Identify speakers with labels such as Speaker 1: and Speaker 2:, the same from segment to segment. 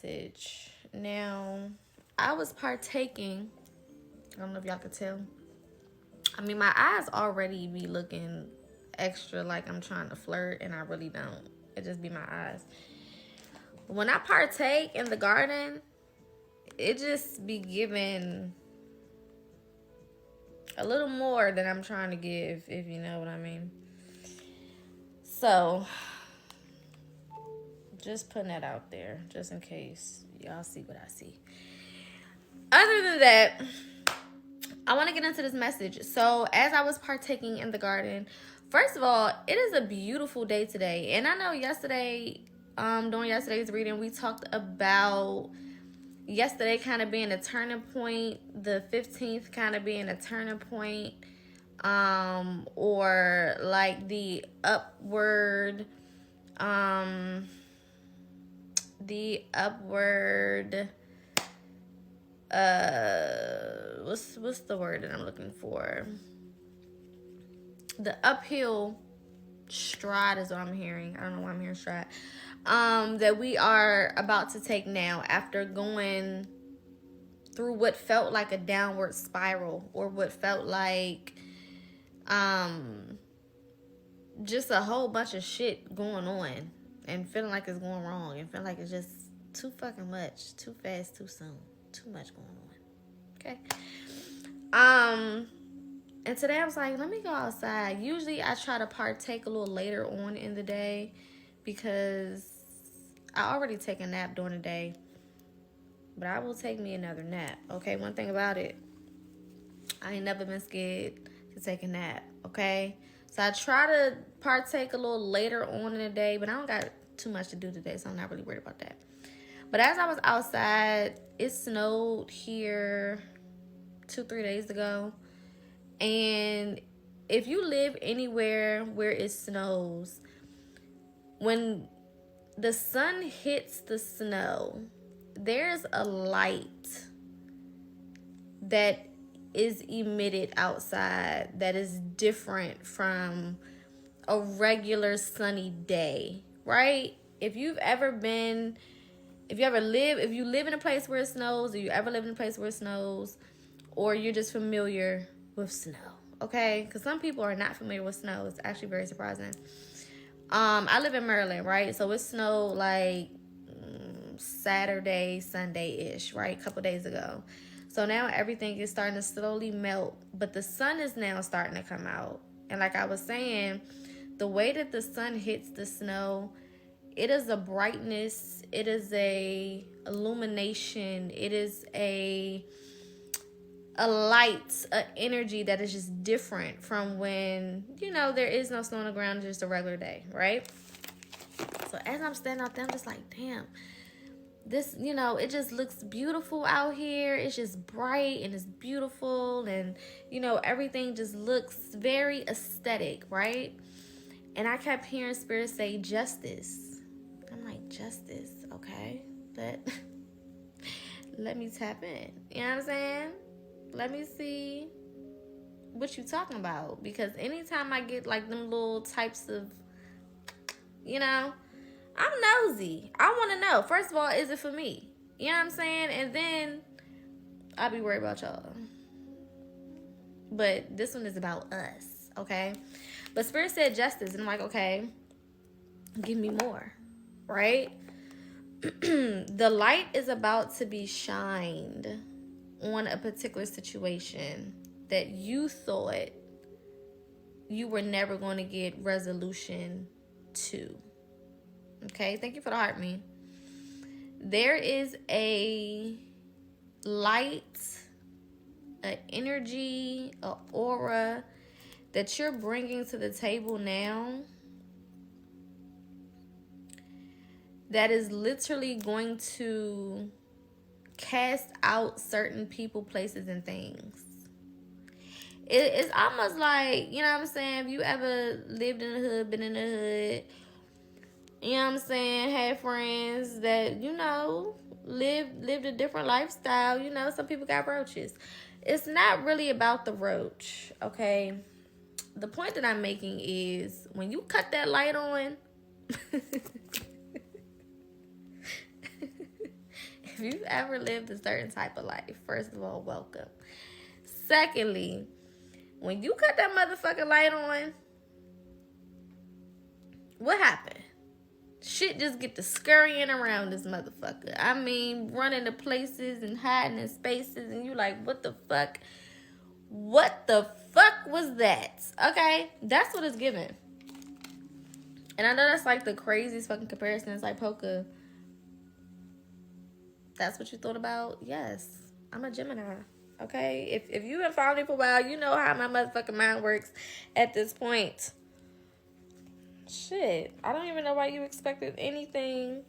Speaker 1: message. Now, I was partaking. I don't know if y'all could tell. I mean, my eyes already be looking extra like I'm trying to flirt, and I really don't. It just be my eyes. When I partake in the garden, it just be giving a little more than I'm trying to give, if you know what I mean. So, just putting that out there, just in case y'all see what I see. Other than that, I want to get into this message. So, as I was partaking in the garden, first of all, it is a beautiful day today. And I know yesterday, during yesterday's reading, we talked about yesterday kind of being a turning point, the 15th kind of being a turning point, or like the upward, what's the word that I'm looking for? The uphill stride is what I'm hearing. I don't know why I'm hearing stride. That we are about to take now after going through what felt like a downward spiral, or what felt like just a whole bunch of shit going on, and feeling like it's going wrong, and feeling like it's just too fucking much, too fast, too soon, too much going on. Okay. And today I was like, let me go outside. Usually I try to partake a little later on in the day because I already take a nap during the day. But I will take me another nap. Okay, one thing about it, I ain't never been scared to take a nap. Okay, so I try to partake a little later on in the day, but I don't got too much to do today, so I'm not really worried about that. But as I was outside, it snowed here 2-3 days ago. And if you live anywhere where it snows, when the sun hits the snow, there's a light that is emitted outside that is different from a regular sunny day, right? If you live in a place where it snows, or you ever live in a place where it snows, or you're just familiar with snow, okay? Because some people are not familiar with snow. It's actually very surprising. I live in Maryland, right? So it snowed like Saturday, Sunday-ish, right? A couple days ago. So now everything is starting to slowly melt, but the sun is now starting to come out. And like I was saying, the way that the sun hits the snow, it is a brightness, it is a illumination, it is a light, an energy that is just different from when, there is no snow on the ground, it's just a regular day, right? So as I'm standing out there, I'm just like, damn, this, it just looks beautiful out here. It's just bright and it's beautiful, and, everything just looks very aesthetic, right? And I kept hearing Spirit say justice. I'm like, justice, okay, let me tap in. You know what I'm saying? Let me see what you talking about. Because anytime I get like them little types of, I'm nosy. I want to know. First of all, is it for me? You know what I'm saying? And then I'll be worried about y'all. But this one is about us, okay? But Spirit said justice. And I'm like, okay, give me more, right? The light is about to be shined on a particular situation that you thought you were never going to get resolution to. Okay, thank you for the heart, me. There is a light, an energy, an aura that you're bringing to the table now that is literally going to cast out certain people, places, and things. It's almost like, you know what I'm saying, if you ever lived in the hood, been in the hood, you know what I'm saying, had friends that, lived a different lifestyle. Some people got roaches. It's not really about the roach, okay? The point that I'm making is when you cut that light on, If you've ever lived a certain type of life, first of all, welcome. Secondly, when you cut that motherfucking light on, what happened? Shit just get to scurrying around this motherfucker. I mean, running to places and hiding in spaces, and you like, what the fuck? What the fuck was that? Okay, that's what it's giving. And I know that's like the craziest fucking comparison. It's like, Poca, that's what you thought about? Yes, I'm a Gemini. Okay, if you've been following me for a while, you know how my motherfucking mind works at this point. Shit, I don't even know why you expected anything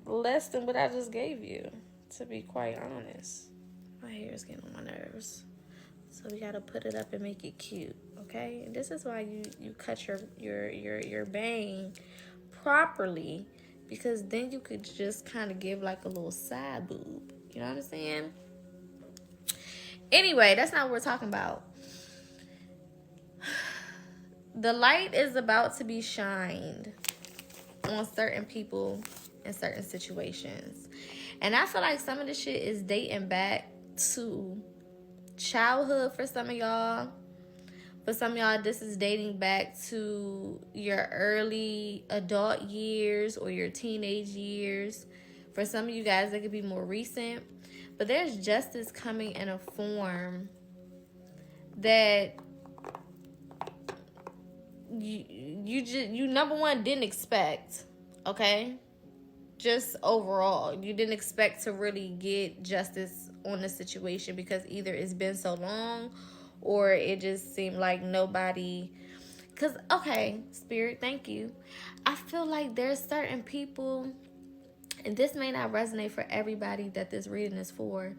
Speaker 1: less than what I just gave you, to be quite honest. My hair is getting on my nerves, so we gotta put it up and make it cute, okay? And this is why you cut your bang properly, because then you could just kind of give like a little side boob, you know what I'm saying? Anyway, that's not what we're talking about. The light is about to be shined on certain people in certain situations. And I feel like some of this shit is dating back to childhood for some of y'all. For some of y'all, this is dating back to your early adult years or your teenage years. For some of you guys, it could be more recent. But there's justice coming in a form that you number one didn't expect, okay? Just overall, you didn't expect to really get justice on the situation because either it's been so long or it just seemed like nobody. Because, okay, Spirit, thank you. I feel like there's certain people, and this may not resonate for everybody that this reading is for,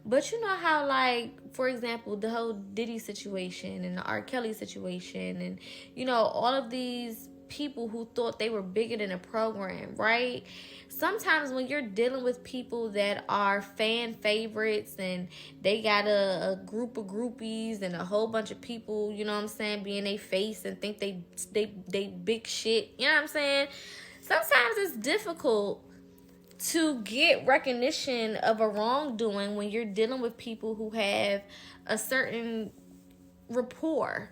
Speaker 1: but you know how, like, for example, the whole Diddy situation and the R. Kelly situation and, you know, all of these people who thought they were bigger than a program, right? Sometimes when you're dealing with people that are fan favorites and they got a group of groupies and a whole bunch of people, you know what I'm saying, being their face and think they big shit, you know what I'm saying? Sometimes it's difficult to get recognition of a wrongdoing when you're dealing with people who have a certain rapport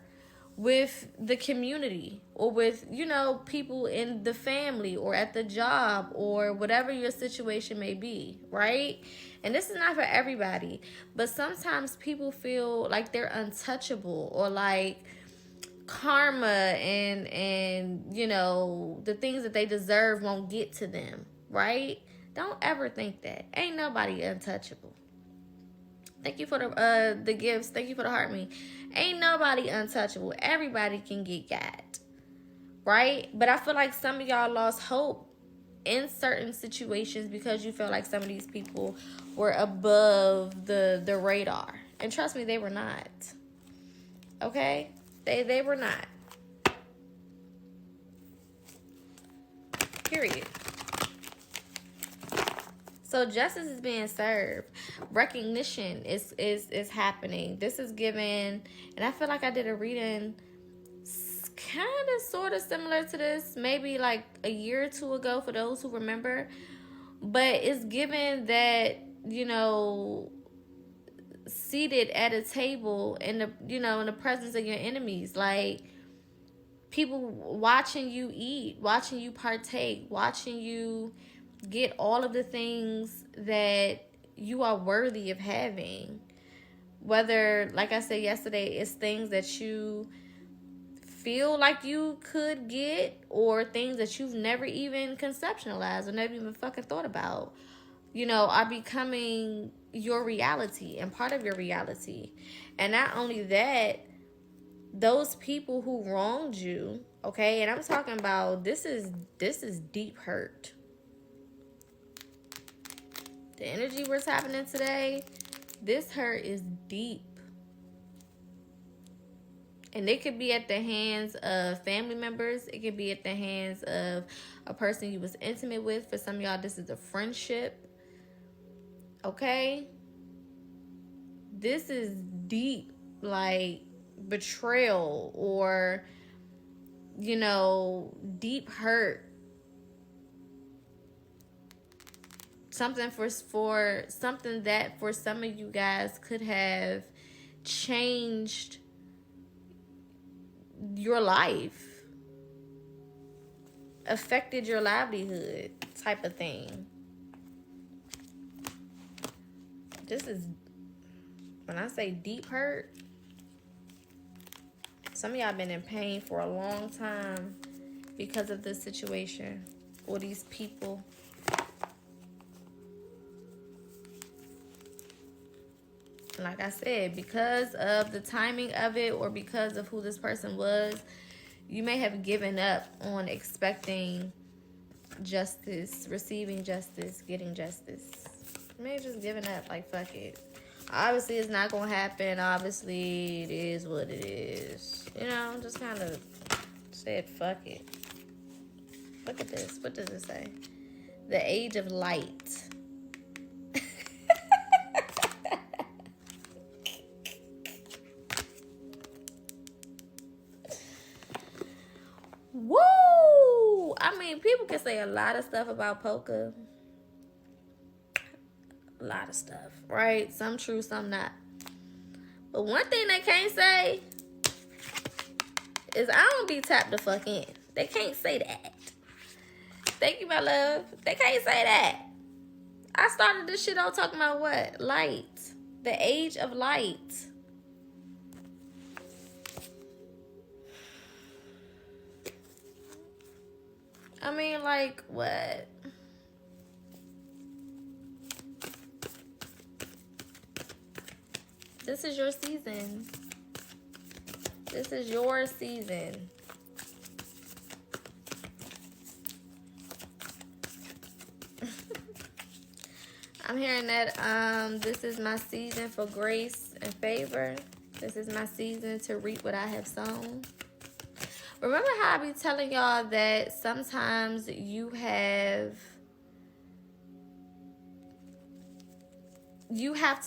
Speaker 1: with the community or with, you know, people in the family or at the job or whatever your situation may be, right? And this is not for everybody, but sometimes people feel like they're untouchable or like karma and you know, the things that they deserve won't get to them, right? Don't ever think that. Ain't nobody untouchable. Thank you for the gifts. Thank you for the heart me. Ain't nobody untouchable. Everybody can get got. Right? But I feel like some of y'all lost hope in certain situations because you felt like some of these people were above the radar. And trust me, they were not. Okay? They were not. Period. So justice is being served. Recognition is happening. This is given, and I feel like I did a reading kind of sort of similar to this, maybe like a year or two ago for those who remember. But it's given that, you know, seated at a table in the, you know, in the presence of your enemies, like people watching you eat, watching you partake, watching you get all of the things that you are worthy of having. Whether, like I said yesterday, it's things that you feel like you could get or things that you've never even conceptualized or never even fucking thought about, you know, are becoming your reality and part of your reality. And not only that, those people who wronged you, okay, and I'm talking about this is deep hurt. The energy we're tapping in today, this hurt is deep. And it could be at the hands of family members. It could be at the hands of a person you was intimate with. For some of y'all, this is a friendship. Okay? This is deep, like betrayal or, you know, deep hurt. something that for some of you guys could have changed your life, affected your livelihood type of thing. This is, when I say deep hurt, some of y'all been in pain for a long time because of this situation or these people. Like I said, because of the timing of it or because of who this person was, you may have given up on expecting justice, receiving justice, getting justice. You may have just given up, like, fuck it. Obviously, it's not going to happen. Obviously, it is what it is. You know, just kind of said, fuck it. Look at this. What does it say? The age of light. Woo! I mean, people can say a lot of stuff about Poca. A lot of stuff, right? Some true, some not. But one thing they can't say is I don't be tapped the fuck in. They can't say that. Thank you, my love. They can't say that. I started this shit out talking about what? Light. The age of light. I mean, like, what? This is your season. This is your season. I'm hearing that this is my season for grace and favor. This is my season to reap what I have sown. Remember how I be telling y'all that sometimes you have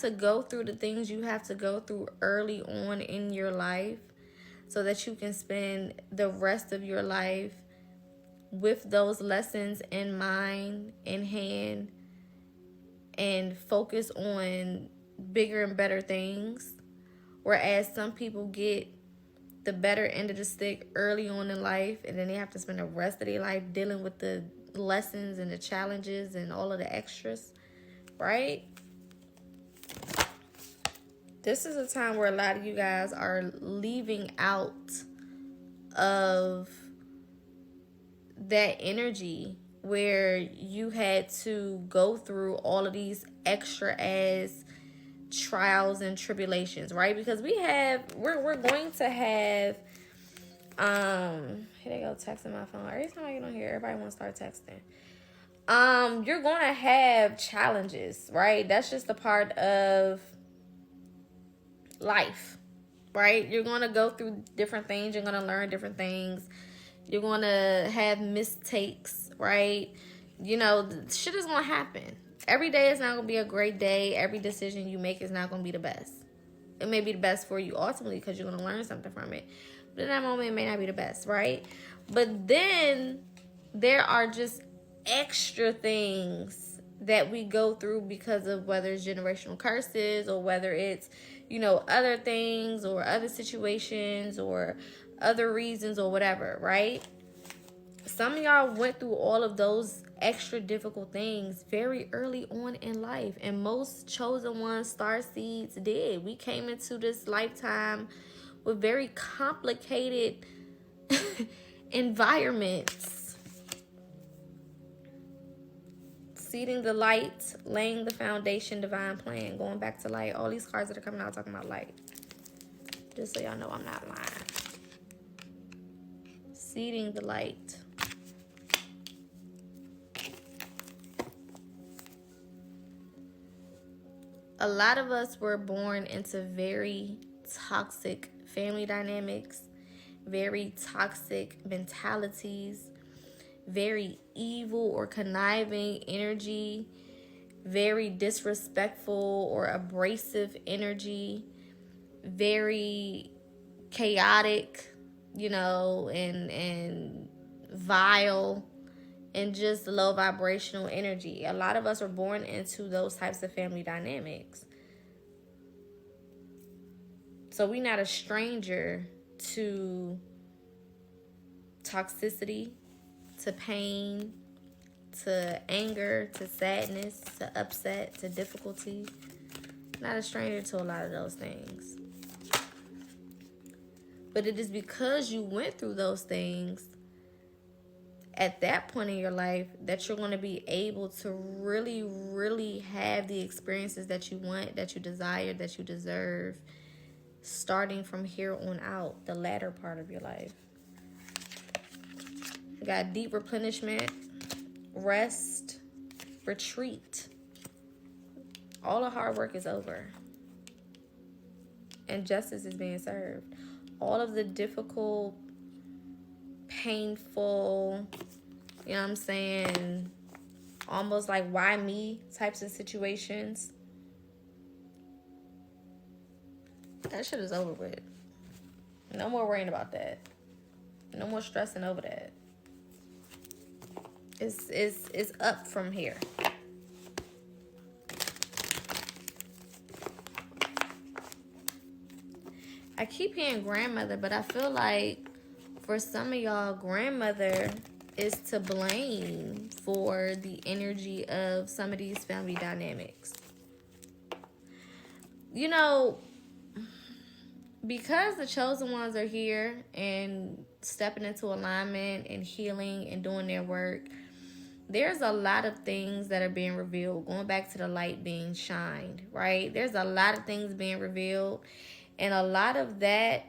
Speaker 1: to go through the things you have to go through early on in your life so that you can spend the rest of your life with those lessons in mind, in hand, and focus on bigger and better things. Whereas some people get the better end of the stick early on in life, and then they have to spend the rest of their life dealing with the lessons and the challenges and all of the extras, right? This is a time where a lot of you guys are leaving out of that energy where you had to go through all of these extra ass trials and tribulations, right? Because we're going to have here they go texting my phone. Every time I get on here, everybody wants to start texting. You're gonna have challenges, right? That's just a part of life, right? You're gonna go through different things. You're gonna learn different things. You're gonna have mistakes, right? You know, shit is gonna happen. Every day is not gonna be a great day. Every decision you make is not gonna be the best. It may be the best for you ultimately because you're gonna learn something from it. But in that moment, it may not be the best, right? But then there are just extra things that we go through because of whether it's generational curses or whether it's, you know, other things or other situations or other reasons or whatever, right? Some of y'all went through all of those extra difficult things very early on in life, and most chosen ones, star seeds, did. We came into this lifetime with very complicated environments. Seeding the light, laying the foundation, divine plan, going back to light. All these cards that are coming out talking about light. Just so y'all know I'm not lying. Seeding the light. A lot of us were born into very toxic family dynamics, very toxic mentalities, very evil or conniving energy, very disrespectful or abrasive energy, very chaotic, you know, and vile and just low vibrational energy. A lot of us are born into those types of family dynamics. So we're not a stranger to toxicity, to pain, to anger, to sadness, to upset, to difficulty. Not a stranger to a lot of those things. But it is because you went through those things at that point in your life that you're going to be able to really, really have the experiences that you want, that you desire, that you deserve, starting from here on out, the latter part of your life. You got deep replenishment, rest, retreat. All the hard work is over. And justice is being served. All of the difficult, painful, you know what I'm saying, almost like why me types of situations, that shit is over with. No more worrying about that. No more stressing over that. It's up from here. I keep hearing grandmother, but I feel like for some of y'all, grandmother is to blame for the energy of some of these family dynamics. You know, because the chosen ones are here and stepping into alignment and healing and doing their work, there's a lot of things that are being revealed. Going back to the light being shined, right? There's a lot of things being revealed. And a lot of that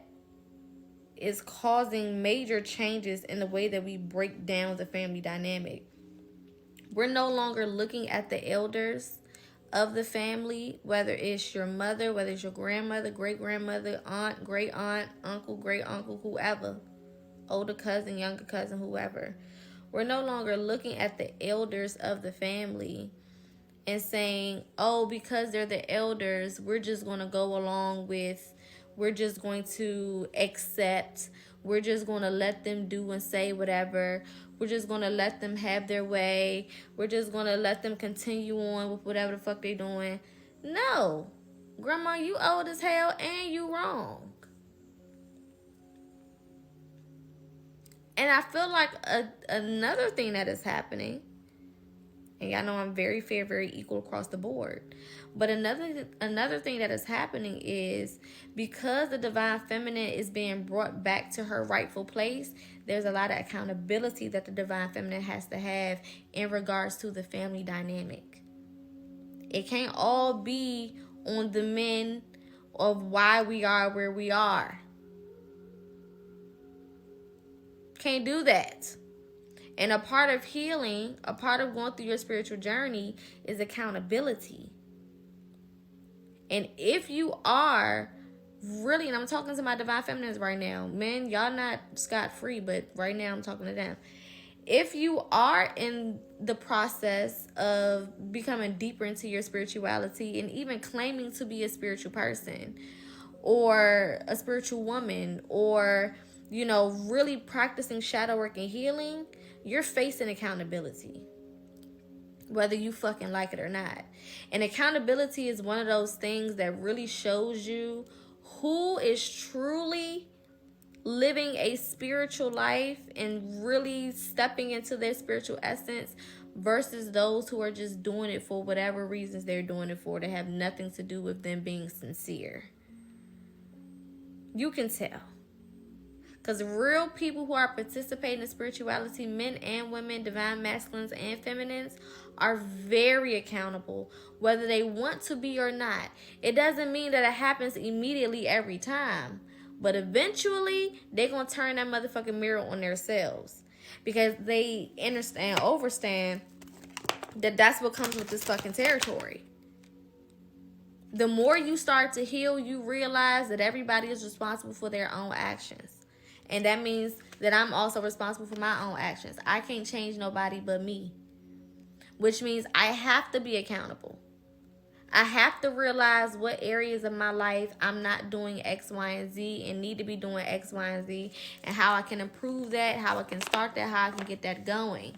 Speaker 1: is causing major changes in the way that we break down the family dynamic. We're no longer looking at the elders of the family, whether it's your mother, whether it's your grandmother, great-grandmother, aunt, great-aunt, uncle, great-uncle, whoever, older cousin, younger cousin, whoever. We're no longer looking at the elders of the family and saying, oh, because they're the elders, we're just going to go along with, we're just going to accept, we're just going to let them do and say whatever, we're just going to let them have their way, we're just going to let them continue on with whatever the fuck they doing. No. Grandma, you old as hell and you wrong. And I feel like another thing that is happening, and y'all know I'm very fair, very equal across the board. But another thing that is happening is because the divine feminine is being brought back to her rightful place, there's a lot of accountability that the divine feminine has to have in regards to the family dynamic. It can't all be on the men of why we are where we are. Can't do that. And a part of healing, a part of going through your spiritual journey is accountability. And if you are really, and I'm talking to my divine feminines right now, men, y'all not scot-free, but right now I'm talking to them. If you are in the process of becoming deeper into your spirituality and even claiming to be a spiritual person or a spiritual woman or, you know, really practicing shadow work and healing, you're facing accountability, whether you fucking like it or not. And accountability is one of those things that really shows you who is truly living a spiritual life and really stepping into their spiritual essence versus those who are just doing it for whatever reasons they're doing it for, that have nothing to do with them being sincere. You can tell. Because real people who are participating in spirituality, men and women, divine masculines and feminines, are very accountable, whether they want to be or not. It doesn't mean that it happens immediately every time. But eventually, they're going to turn that motherfucking mirror on themselves. Because they understand that that's what comes with this fucking territory. The more you start to heal, you realize that everybody is responsible for their own actions. And that means that I'm also responsible for my own actions. I can't change nobody but me. Which means I have to be accountable. I have to realize what areas of my life I'm not doing X, Y, and Z and need to be doing X, Y, and Z. And how I can improve that, how I can start that, how I can get that going.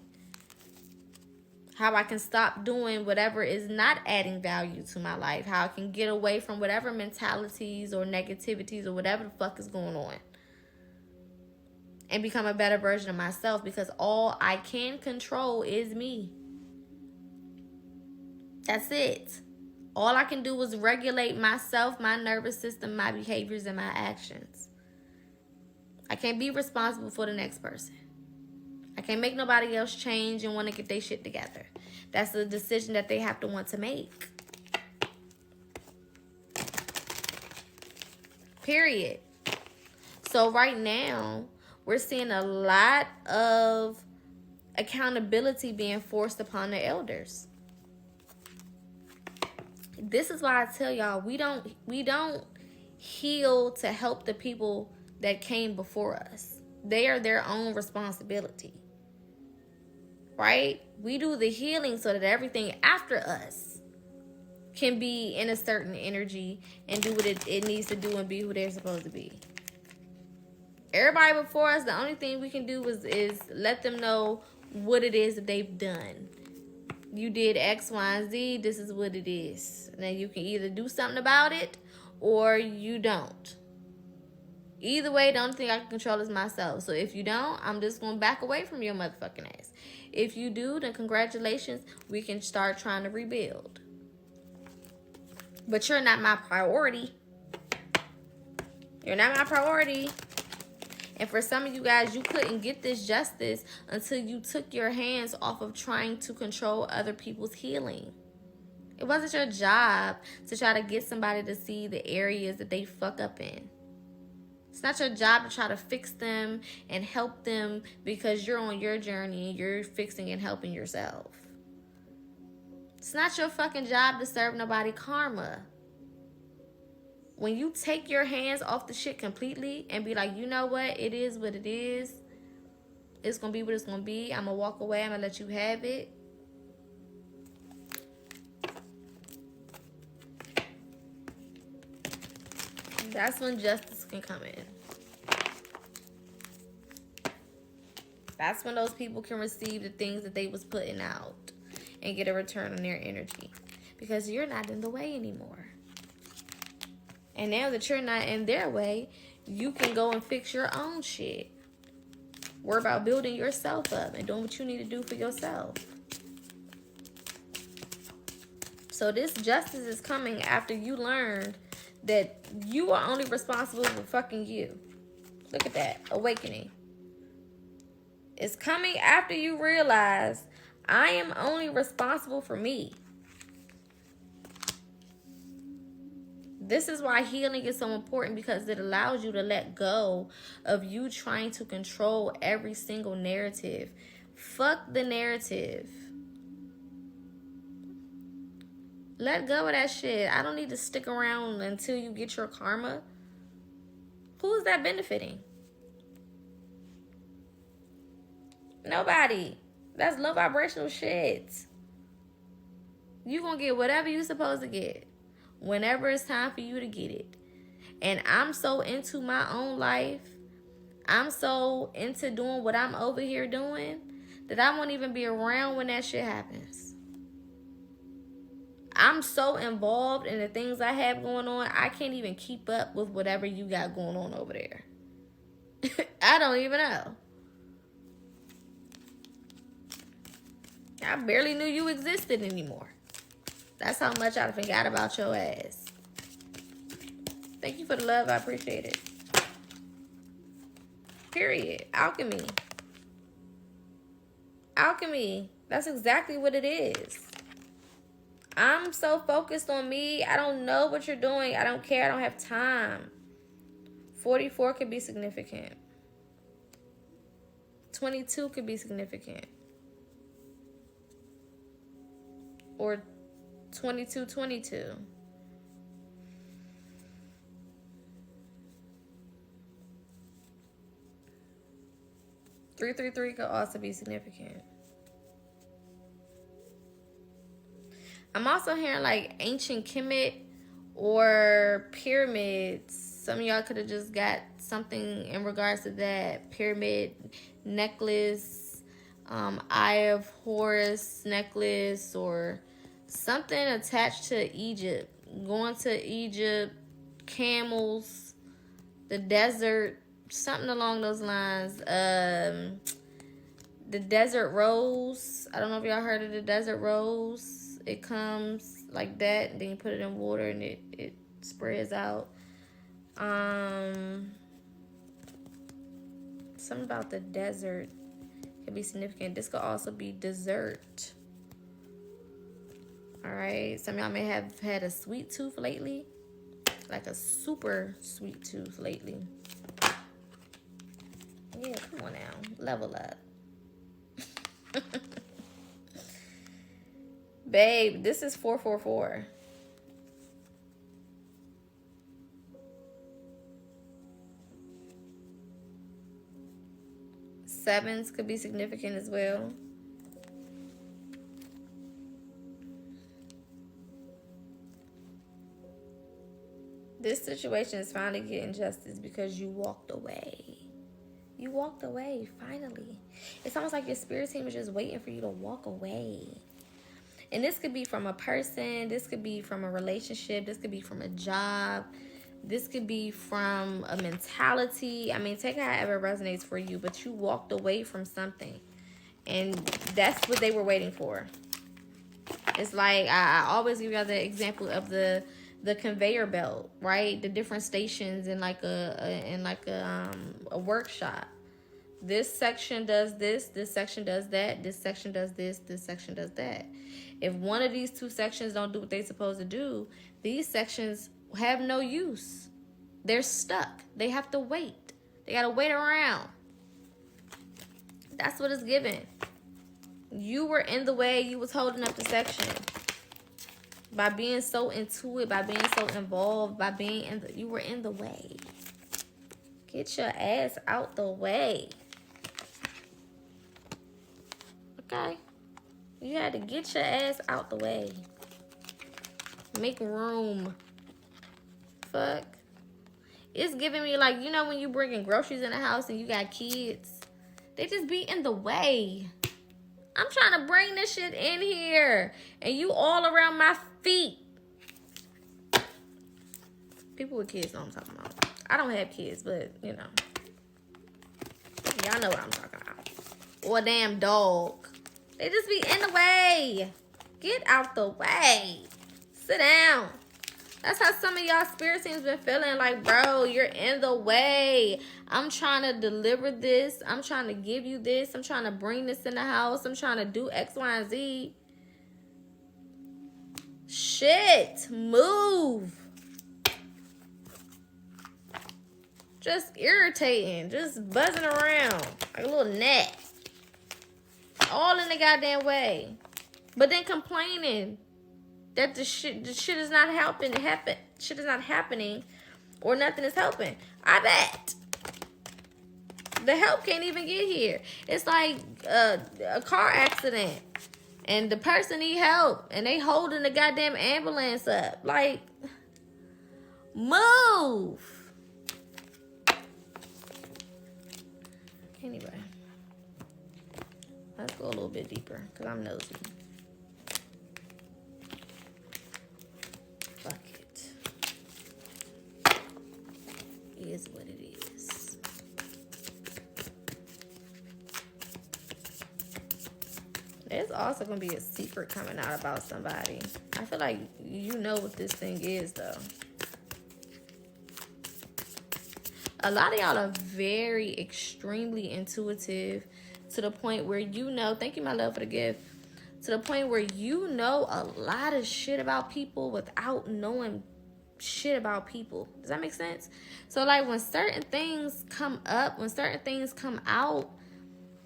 Speaker 1: How I can stop doing whatever is not adding value to my life. How I can get away from whatever mentalities or negativities or whatever the fuck is going on. And become a better version of myself, because all I can control is me. That's it. All I can do is regulate myself, my nervous system, my behaviors, and my actions. I can't be responsible for the next person. I can't make nobody else change and want to get their shit together. That's a decision that they have to want to make. Period. So right now, we're seeing a lot of accountability being forced upon the elders. This is why I tell y'all, we don't heal to help the people that came before us. They are their own responsibility. Right? We do the healing so that everything after us can be in a certain energy and do what it needs to do and be who they're supposed to be. Everybody before us, the only thing we can do is let them know what it is that they've done. You did X, Y, and Z. This is what it is. Now you can either do something about it or you don't. Either way, the only thing I can control is myself. So if you don't, I'm just going to back away from your motherfucking ass. If you do, then congratulations. We can start trying to rebuild. But you're not my priority. You're not my priority. And for some of you guys, you couldn't get this justice until you took your hands off of trying to control other people's healing. It wasn't your job to try to get somebody to see the areas that they fuck up in. It's not your job to try to fix them and help them because you're on your journey and you're fixing and helping yourself. It's not your fucking job to serve nobody karma. When you take your hands off the shit completely and be like, you know what? It is what it is. It's going to be what it's going to be. I'm going to walk away. I'm going to let you have it. That's when justice can come in. That's when those people can receive the things that they was putting out and get a return on their energy. Because you're not in the way anymore. And now that you're not in their way, you can go and fix your own shit. Worry about building yourself up and doing what you need to do for yourself. So this justice is coming after you learned that you are only responsible for fucking you. Look at that. Awakening. It's coming after you realize I am only responsible for me. This is why healing is so important, because it allows you to let go of you trying to control every single narrative. Fuck the narrative. Let go of that shit. I don't need to stick around until you get your karma. Who is that benefiting? Nobody. That's low vibrational shit. You gonna get whatever you supposed to get whenever it's time for you to get it. And I'm so into my own life, I'm so into doing what I'm over here doing, that I won't even be around when that shit happens. I'm so involved in the things I have going on, I can't even keep up with whatever you got going on over there. I don't even know. I barely knew you existed anymore. That's how much I forgot about your ass. Thank you for the love. I appreciate it. Period. Alchemy. Alchemy. That's exactly what it is. I'm so focused on me. I don't know what you're doing. I don't care. I don't have time. 44 could be significant. 22 could be significant. Or 2222. Three could also be significant. I'm also hearing like ancient Kemet or pyramids. Some of y'all could have just got something in regards to that. Pyramid necklace, Eye of Horus necklace or something attached to Egypt. Going to Egypt, camels, the desert, something along those lines. The desert rose. I don't know if y'all heard of the desert rose. It comes like that, and then you put it in water and it spreads out. Something about the desert could be significant. This could also be dessert. All right. Some of y'all may have had a sweet tooth lately. Like a super sweet tooth lately. Yeah, come on now. Level up. Babe, this is 444. Sevens could be significant as well. This situation is finally getting justice because you walked away. You walked away, finally. It's almost like your spirit team is just waiting for you to walk away. And this could be from a person. This could be from a relationship. This could be from a job. This could be from a mentality. I mean, take it however resonates for you. But you walked away from something. And that's what they were waiting for. It's like, I always give you the example of the conveyor belt, right? The different stations in like a workshop. This section does this section does that, this section does this section does that. If one of these two sections don't do what they're supposed to do, these sections have no use. They're stuck. They have to wait. They gotta wait around. That's what it's given. You were in the way. You was holding up the section. By being so into it, by being so involved, by being you were in the way. Get your ass out the way. Okay? You had to get your ass out the way. Make room. Fuck. It's giving me like, you know when you bringing groceries in the house and you got kids? They just be in the way. I'm trying to bring this shit in here. And you all around my feet. People with kids know what I'm talking about. I don't have kids, but, you know. Y'all know what I'm talking about. Or a damn dog. They just be in the way. Get out the way. Sit down. That's how some of y'all spirit teams been feeling. Like, bro, you're in the way. I'm trying to deliver this. I'm trying to give you this. I'm trying to bring this in the house. I'm trying to do X, Y, and Z. Shit. Move. Just irritating. Just buzzing around. Like a little gnat. All in the goddamn way. But then complaining that the shit is not shit is not happening, or nothing is helping. I bet the help can't even get here. It's like a car accident, and the person need help, and they holding the goddamn ambulance up. Like, move. Anyway, let's go a little bit deeper because I'm nosy. Is what it is. There's also gonna be a secret coming out about somebody. I feel like you know what this thing is, though. A lot of y'all are very extremely intuitive to the point where you know. Thank you, my love, for the gift. To the point where you know a lot of shit about people without knowing shit about people. Does that make sense? So like when certain things come up, when certain things come out,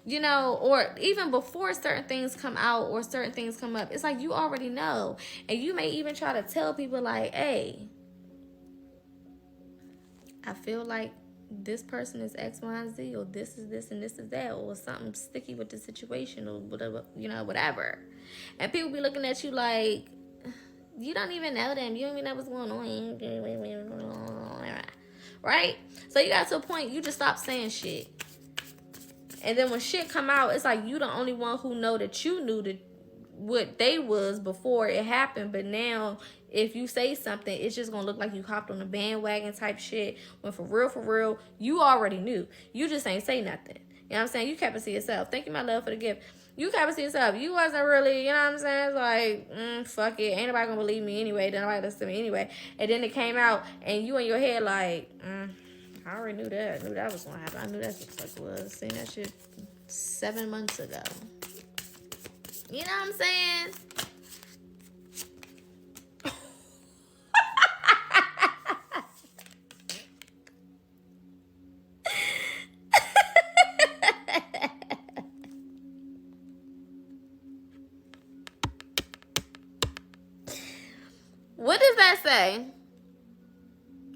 Speaker 1: you know, or even before certain things come out or certain things come up, it's like you already know. And you may even try to tell people like, hey, I feel like this person is X, Y, and Z, or this is this and this is that, or something sticky with the situation, or whatever, you know, whatever. And people be looking at you like, you don't even know them. You don't even know what's going on. Right? So you got to a point, you just stop saying shit. And then when shit come out, it's like you the only one who know that you knew that what they was before it happened. But now if you say something, it's just gonna look like you hopped on the bandwagon type shit. When for real, you already knew. You just ain't say nothing. You know what I'm saying? You kept it to yourself. Thank you, my love, for the gift. You kept it to yourself. You wasn't really, you know what I'm saying? It's like, fuck it. Ain't nobody gonna believe me anyway. Then nobody listen to me anyway. And then it came out, and you in your head like, I already knew that. I knew that was gonna happen. I knew that's what the fuck was. Seen that shit 7 months ago. You know what I'm saying? What does that say?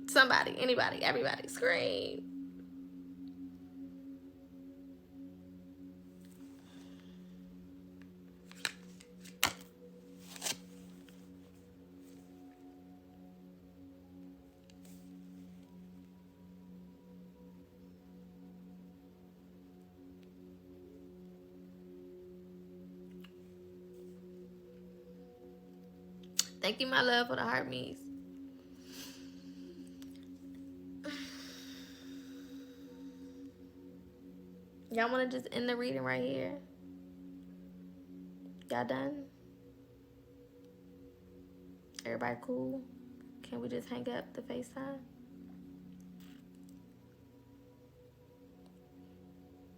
Speaker 1: Somebody, anybody, everybody, scream. Thank you, my love, for the heart me's. Y'all want to just end the reading right here? Y'all done? Everybody cool? Can we just hang up the FaceTime?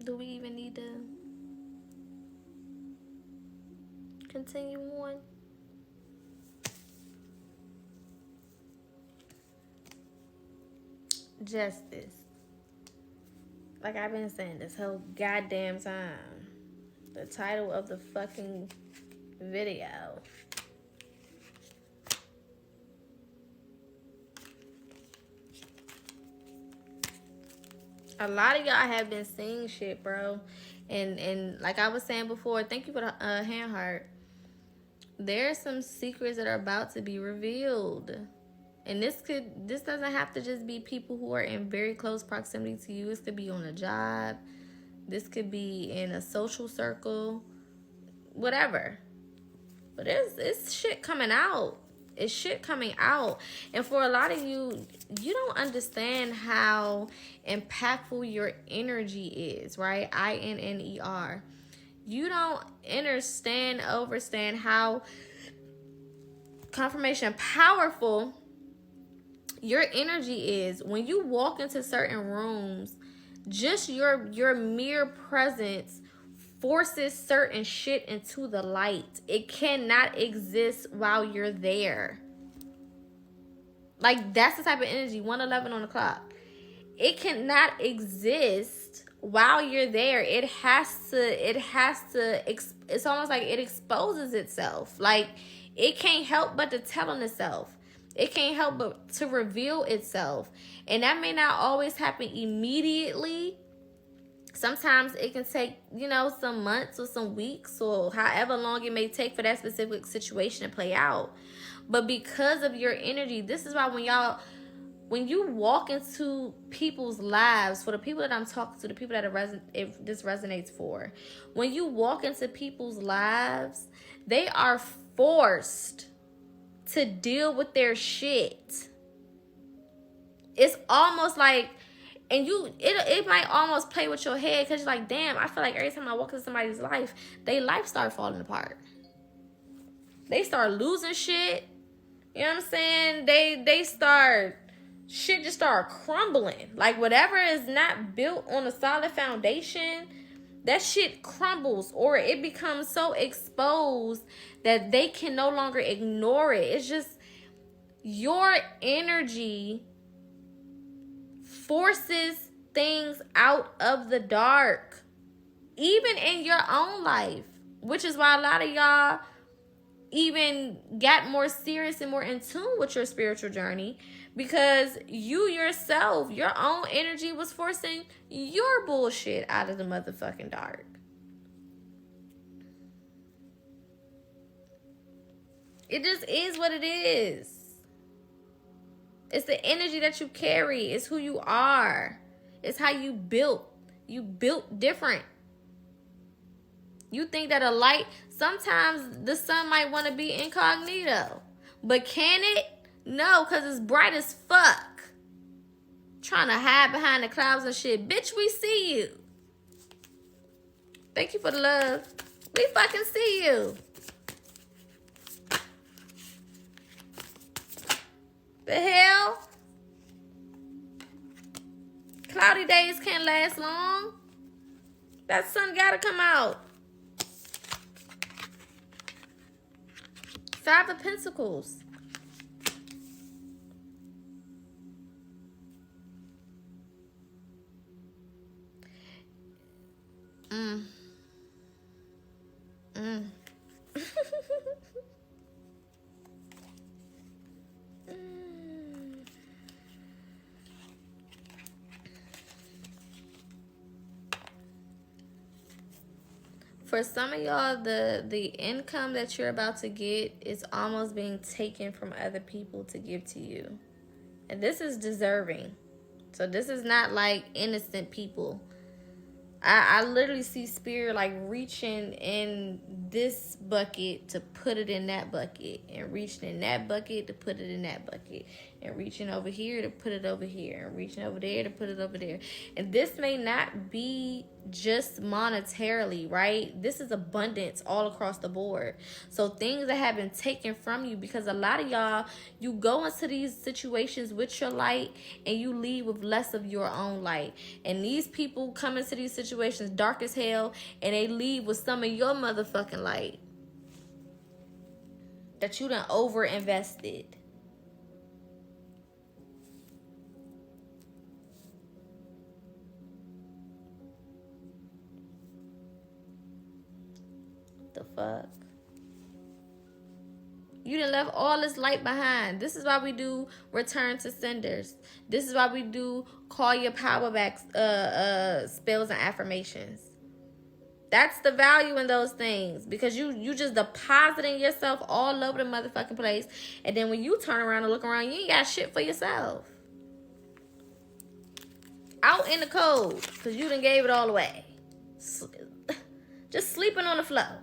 Speaker 1: Do we even need to continue on? Justice. Like I've been saying this whole goddamn time. The title of the fucking video. A lot of y'all have been seeing shit, bro. And like I was saying before, thank you for the hand heart. There's some secrets that are about to be revealed. And this doesn't have to just be people who are in very close proximity to you. This could be on a job. This could be in a social circle. Whatever. But it's shit coming out. It's shit coming out. And for a lot of you, you don't understand how impactful your energy is, right? INNER. You don't overstand how confirmation powerful your energy is. When you walk into certain rooms, just your mere presence forces certain shit into the light. It cannot exist while you're there. Like, that's the type of energy. 1:11 on the clock. It cannot exist while you're there. It has to it's almost like it exposes itself. Like, it can't help but to tell on itself. It can't help but to reveal itself. And that may not always happen immediately. Sometimes it can take, some months or some weeks or however long it may take for that specific situation to play out. But because of your energy, this is why when you walk into people's lives, for the people that I'm talking to, the people that if this resonates for, when you walk into people's lives, they are forced to deal with their shit. It's almost like, and it might almost play with your head, because you're like, damn, I feel like every time I walk into somebody's life, their life start falling apart. They start losing shit. You know what I'm saying? Shit just start crumbling. Like, whatever is not built on a solid foundation, that shit crumbles, or it becomes so exposed that they can no longer ignore it. It's just your energy forces things out of the dark, even in your own life, which is why a lot of y'all even got more serious and more in tune with your spiritual journey, because you yourself, your own energy was forcing your bullshit out of the motherfucking dark. It just is what it is. It's the energy that you carry. It's who you are. It's how you built. You built different. You think that a light, sometimes the sun might want to be incognito. But can it? No, because it's bright as fuck. Trying to hide behind the clouds and shit. Bitch, we see you. Thank you for the love. We fucking see you. The hell? Cloudy days can't last long. That sun gotta come out. Five of Pentacles. For some of y'all, the income that you're about to get is almost being taken from other people to give to you. And this is deserving. So this is not like innocent people. I literally see spirit like reaching in this bucket to put it in that bucket, and reaching in that bucket to put it in that bucket, and reaching over here to put it over here, and reaching over there to put it over there. And this may not be just monetarily, right? This is abundance all across the board. So things that have been taken from you, because a lot of y'all, you go into these situations with your light and you leave with less of your own light. And these people come into these situations dark as hell and they leave with some of your motherfucking light that you done over invested. The fuck? You done left all this light behind. This is why we do return to senders. This is why we do call your power back spells and affirmations. That's the value in those things, because you just depositing yourself all over the motherfucking place, and then when you turn around and look around, you ain't got shit for yourself. Out in the cold, because you done gave it all away. Just sleeping on the floor.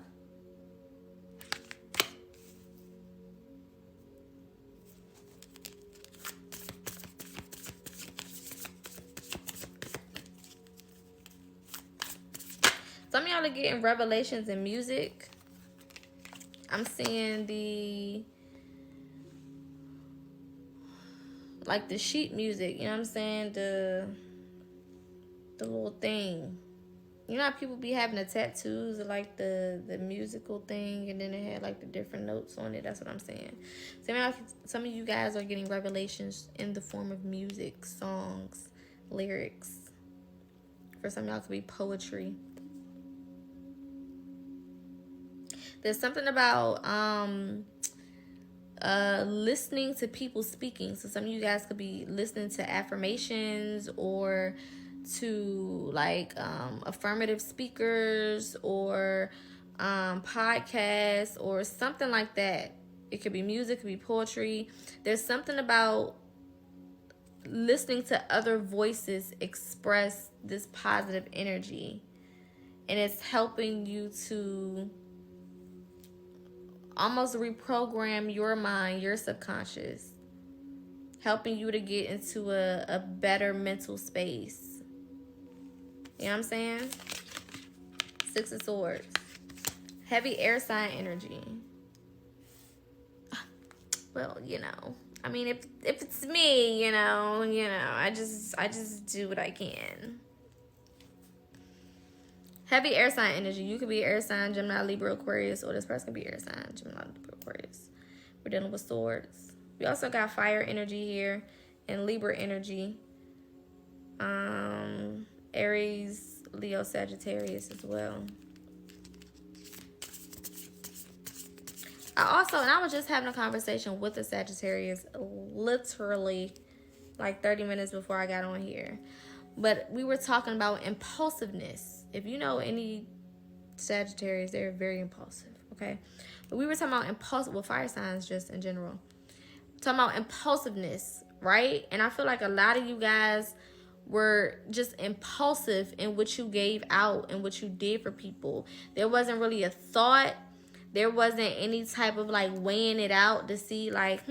Speaker 1: Some of y'all are getting revelations in music. I'm seeing the sheet music, you know what I'm saying? The little thing. You know how people be having the tattoos of like the musical thing, and then it had like the different notes on it. That's what I'm saying. Some of you guys are getting revelations in the form of music, songs, lyrics. For some of y'all, it could be poetry. There's something about listening to people speaking. So some of you guys could be listening to affirmations or to like affirmative speakers or podcasts or something like that. It could be music, it could be poetry. There's something about listening to other voices express this positive energy, and it's helping you to almost reprogram your mind, your subconscious, helping you to get into a better mental space. You know what I'm saying? Six of Swords. Heavy air sign energy. Well, you know, I mean, if it's me, you know, I just do what I can. Heavy air sign energy. You could be air sign, Gemini, Libra, Aquarius, or this person could be air sign, Gemini, Libra, Aquarius. We're dealing with swords. We also got fire energy here and Libra energy. Aries, Leo, Sagittarius as well. I was just having a conversation with a Sagittarius literally like 30 minutes before I got on here. But we were talking about impulsiveness. If you know any Sagittarius, they're very impulsive, okay? But we were talking about impulsive, well, fire signs just in general. Talking about impulsiveness, right? And I feel like a lot of you guys were just impulsive in what you gave out and what you did for people. There wasn't really a thought. There wasn't any type of like weighing it out to see like,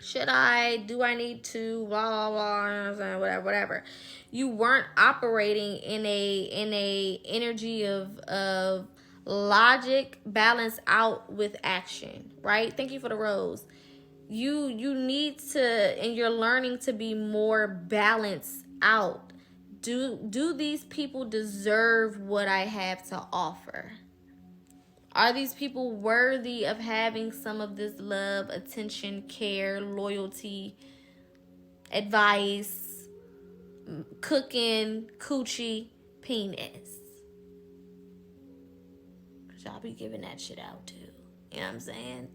Speaker 1: should I, do I need to, blah, blah, blah, whatever. You weren't operating in a energy of logic balanced out with action, right? Thank you for the rose. You need to, and you're learning to be more balanced out. Do these people deserve what I have to offer? Are these people worthy of having some of this love, attention, care, loyalty, advice, cooking, coochie, penis? Because y'all be giving that shit out too. You know what I'm saying?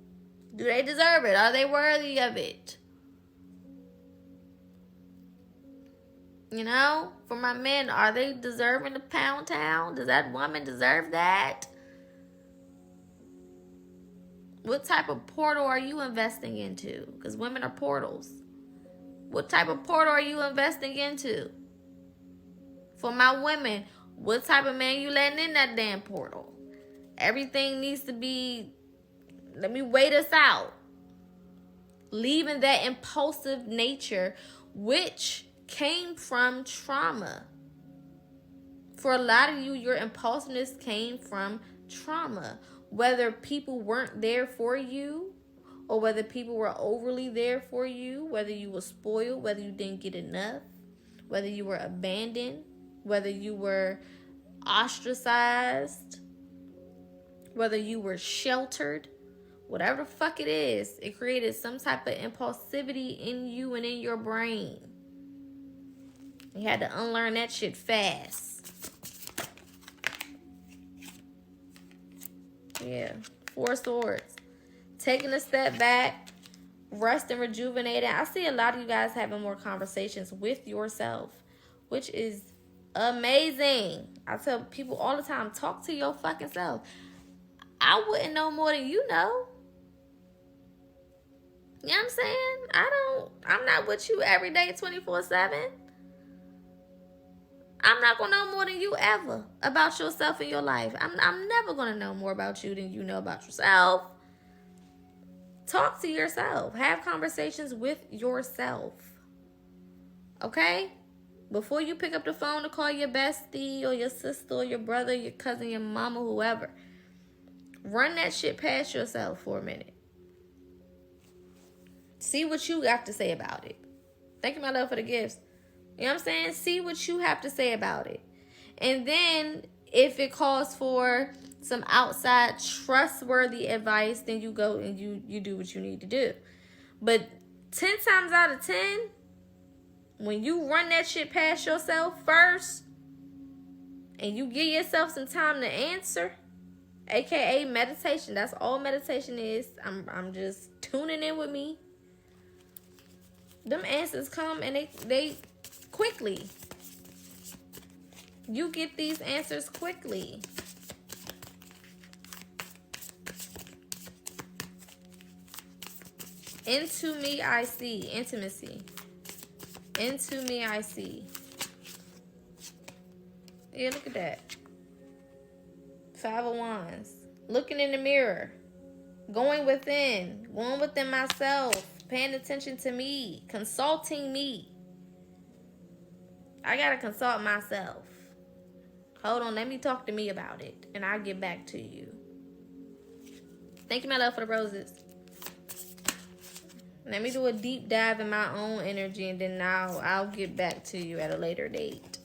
Speaker 1: Do they deserve it? Are they worthy of it? You know? For my men, are they deserving to pound town? Does that woman deserve that? What type of portal are you investing into? Because women are portals. What type of portal are you investing into? For my women, what type of man you letting in that damn portal? Everything needs to be, let me wait us out. Leaving that impulsive nature, which came from trauma. For a lot of you, your impulsiveness came from trauma. Whether people weren't there for you, or whether people were overly there for you, whether you were spoiled, whether you didn't get enough, whether you were abandoned, whether you were ostracized, whether you were sheltered, whatever the fuck it is, it created some type of impulsivity in you and in your brain. You had to unlearn that shit fast. Yeah, 4 swords. Taking a step back, rest and rejuvenating. I see a lot of you guys having more conversations with yourself, which is amazing. I tell people all the time, talk to your fucking self. I wouldn't know more than you know. You know what I'm saying? I'm not with you every day 24/7. I'm not going to know more than you ever about yourself in your life. I'm never going to know more about you than you know about yourself. Talk to yourself. Have conversations with yourself. Okay? Before you pick up the phone to call your bestie or your sister or your brother, your cousin, your mama, whoever, run that shit past yourself for a minute. See what you got to say about it. Thank you, my love, for the gifts. You know what I'm saying? See what you have to say about it. And then if it calls for some outside trustworthy advice, then you go and you do what you need to do. But 10 times out of 10, when you run that shit past yourself first and you give yourself some time to answer, aka meditation, that's all meditation is. I'm just tuning in with me. Them answers come and they quickly. You get these answers quickly. Into me I see. Intimacy. Into me I see. Yeah, look at that. 5 of Wands. Looking in the mirror. Going within myself. Paying attention to me. Consulting me. I gotta consult myself. Hold on, let me talk to me about it, and I'll get back to you. Thank you, my love, for the roses. Let me do a deep dive in my own energy, and then I'll get back to you at a later date.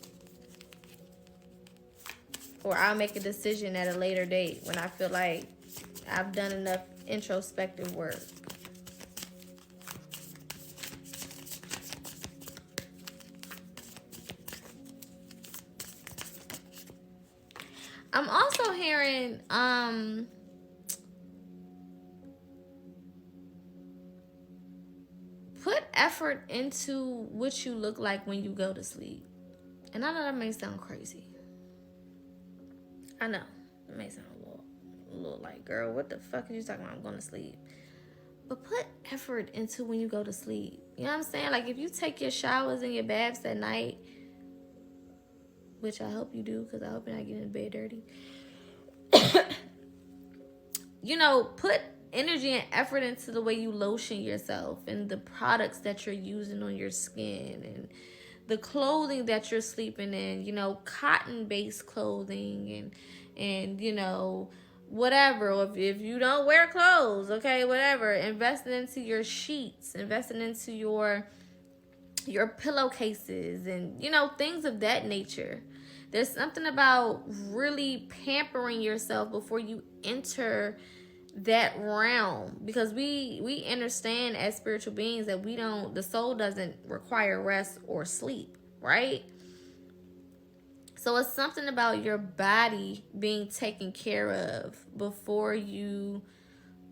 Speaker 1: Or I'll make a decision at a later date when I feel like I've done enough introspective work. I'm also hearing put effort into what you look like when you go to sleep. And I know that may sound crazy. I know. It may sound a little like, girl, what the fuck are you talking about? I'm going to sleep. But put effort into when you go to sleep. You know what I'm saying? Like, if you take your showers and your baths at night, which I hope you do, because I hope you're not getting in bed dirty. You know, put energy and effort into the way you lotion yourself and the products that you're using on your skin and the clothing that you're sleeping in, you know, cotton-based clothing and you know, whatever. Or if you don't wear clothes, okay, whatever. Investing into your sheets, investing into your pillowcases and, you know, things of that nature. There's something about really pampering yourself before you enter that realm, because we understand as spiritual beings that the soul doesn't require rest or sleep, right? So it's something about your body being taken care of before you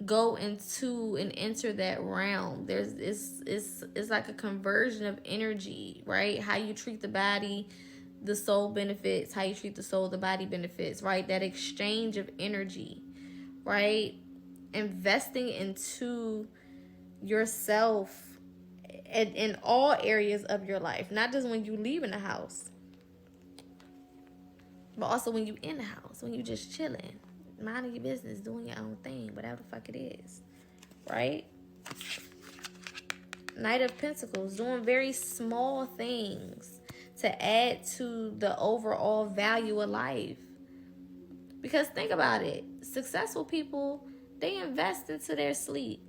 Speaker 1: go into and enter that realm. It's like a conversion of energy, right? How you treat the body, the soul benefits. How you treat the soul, the body benefits, right? That exchange of energy, right? Investing into yourself in all areas of your life, not just when you leave in the house, but also when you in the house, when you just chilling, minding your business, doing your own thing, whatever the fuck it is, right? Knight of Pentacles, doing very small things to add to the overall value of life. Because think about it, successful people, they invest into their sleep.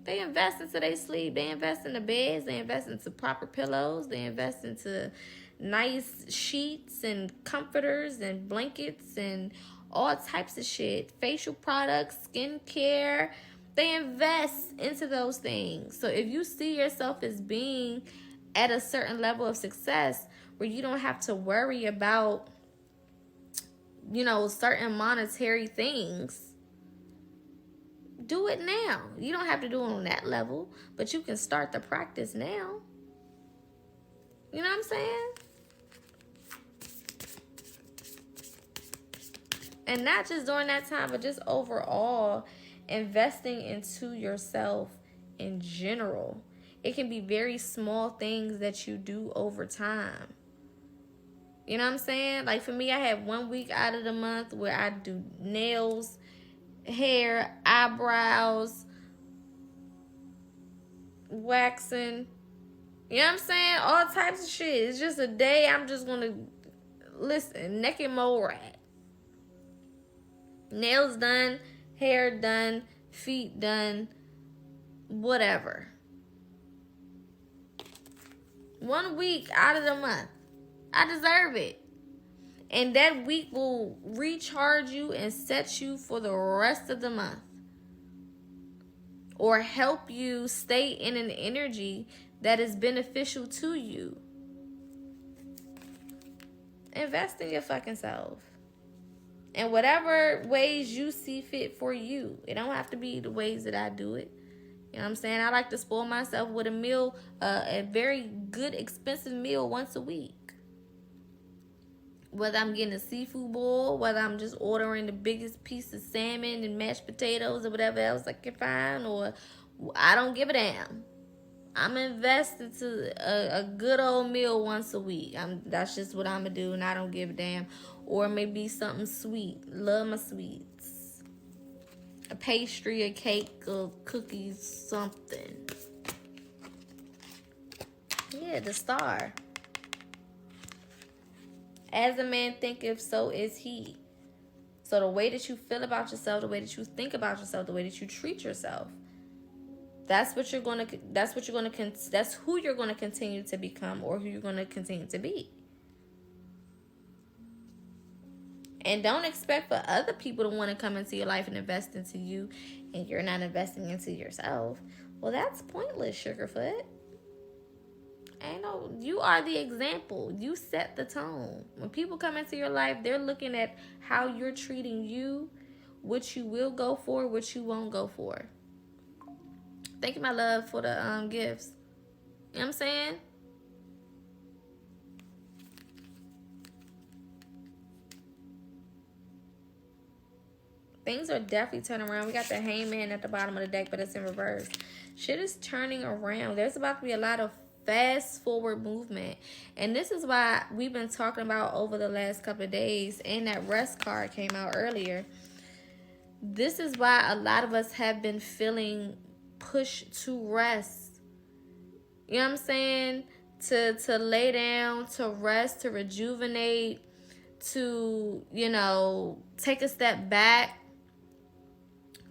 Speaker 1: They invest into their sleep. They invest in the beds. They invest into proper pillows. They invest into nice sheets and comforters and blankets and all types of shit. Facial products, skincare. They invest into those things. So if you see yourself as being at a certain level of success where you don't have to worry about, you know, certain monetary things, do it now. You don't have to do it on that level, but you can start the practice now. You know what I'm saying? And not just during that time, but just overall, investing into yourself in general. It can be very small things that you do over time. You know what I'm saying? Like for me, I have 1 week out of the month where I do nails, hair, eyebrows, waxing. You know what I'm saying? All types of shit. It's just a day I'm just going to listen, naked mole rat. Nails done, hair done, feet done, whatever. 1 week out of the month. I deserve it. And that week will recharge you and set you for the rest of the month. Or help you stay in an energy that is beneficial to you. Invest in your fucking self. In whatever ways you see fit for you. It don't have to be the ways that I do it. You know what I'm saying? I like to spoil myself with a meal, a very good, expensive meal once a week. Whether I'm getting a seafood boil, whether I'm just ordering the biggest piece of salmon and mashed potatoes or whatever else I can find, or I don't give a damn. I'm invested to a good old meal once a week. That's just what I'm going to do, and I don't give a damn. Or maybe something sweet. Love my sweets. A pastry, a cake, or cookies, something. Yeah, the Star. As a man thinketh, so is he. So the way that you feel about yourself, the way that you think about yourself, the way that you treat yourself, that's who you're going to continue to become, or who you're going to continue to be. And don't expect for other people to want to come into your life and invest into you, and you're not investing into yourself. Well, that's pointless, Sugarfoot. You are the example. You set the tone. When people come into your life, they're looking at how you're treating you, what you will go for, what you won't go for. Thank you, my love, for the gifts. You know what I'm saying? Things are definitely turning around. We got the Hangman at the bottom of the deck, but it's in reverse. Shit is turning around. There's about to be a lot of fast forward movement. And this is why we've been talking about over the last couple of days, and that rest card came out earlier. This is why a lot of us have been feeling pushed to rest. You know what I'm saying? To lay down, to rest, to rejuvenate, to, you know, take a step back,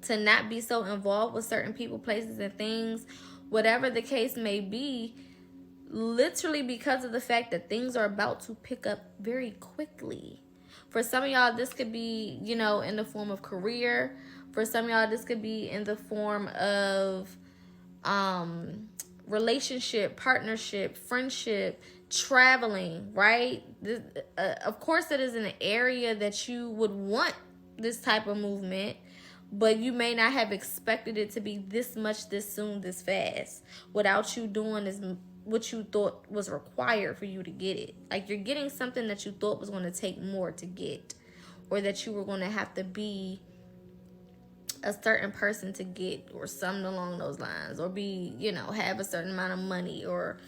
Speaker 1: to not be so involved with certain people, places, and things, whatever the case may be, literally because of the fact that things are about to pick up very quickly. For some of y'all, this could be, you know, in the form of career. For some of y'all, this could be in the form of relationship, partnership, friendship, traveling, right? Of course, it is an area that you would want this type of movement, but you may not have expected it to be this much, this soon, this fast, without you doing this, what you thought was required for you to get it. Like, you're getting something that you thought was going to take more to get, or that you were going to have to be a certain person to get, or something along those lines, or be, you know, have a certain amount of money or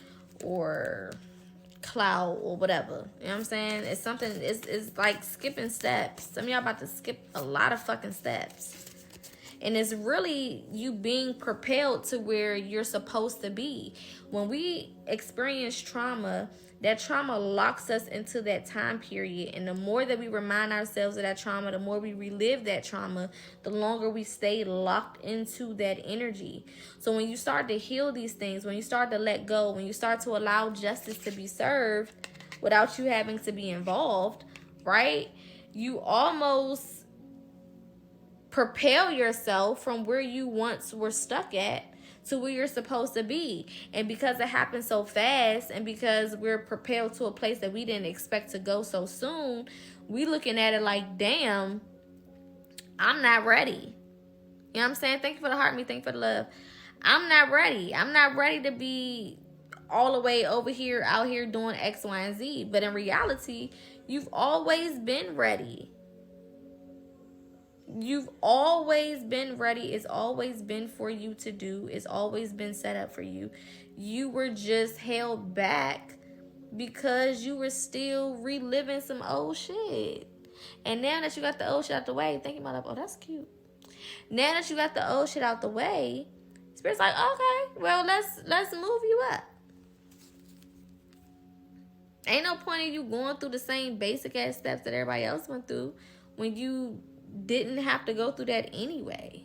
Speaker 1: clout or whatever. You know what I'm saying? It's something, it's like skipping steps. Some of y'all about to skip a lot of fucking steps. And it's really you being propelled to where you're supposed to be. When we experience trauma, that trauma locks us into that time period. And the more that we remind ourselves of that trauma, the more we relive that trauma, the longer we stay locked into that energy. So when you start to heal these things, when you start to let go, when you start to allow justice to be served without you having to be involved, right? You almost propel yourself from where you once were stuck at to where you're supposed to be. And because it happened so fast, and because we're propelled to a place that we didn't expect to go so soon, we looking at it like, damn, I'm not ready. You know what I'm saying? Thank you for the heart, me. Thank you for the love. I'm not ready. I'm not ready to be all the way over here, out here doing X, Y, and Z. But in reality, you've always been ready. You've always been ready. It's always been for you to do. It's always been set up for you. You were just held back because you were still reliving some old shit. And now that you got the old shit out the way, thinking about, oh, that's cute. Now that you got the old shit out the way, Spirit's like, okay, well, let's move you up. Ain't no point in you going through the same basic ass steps that everybody else went through when you didn't have to go through that anyway.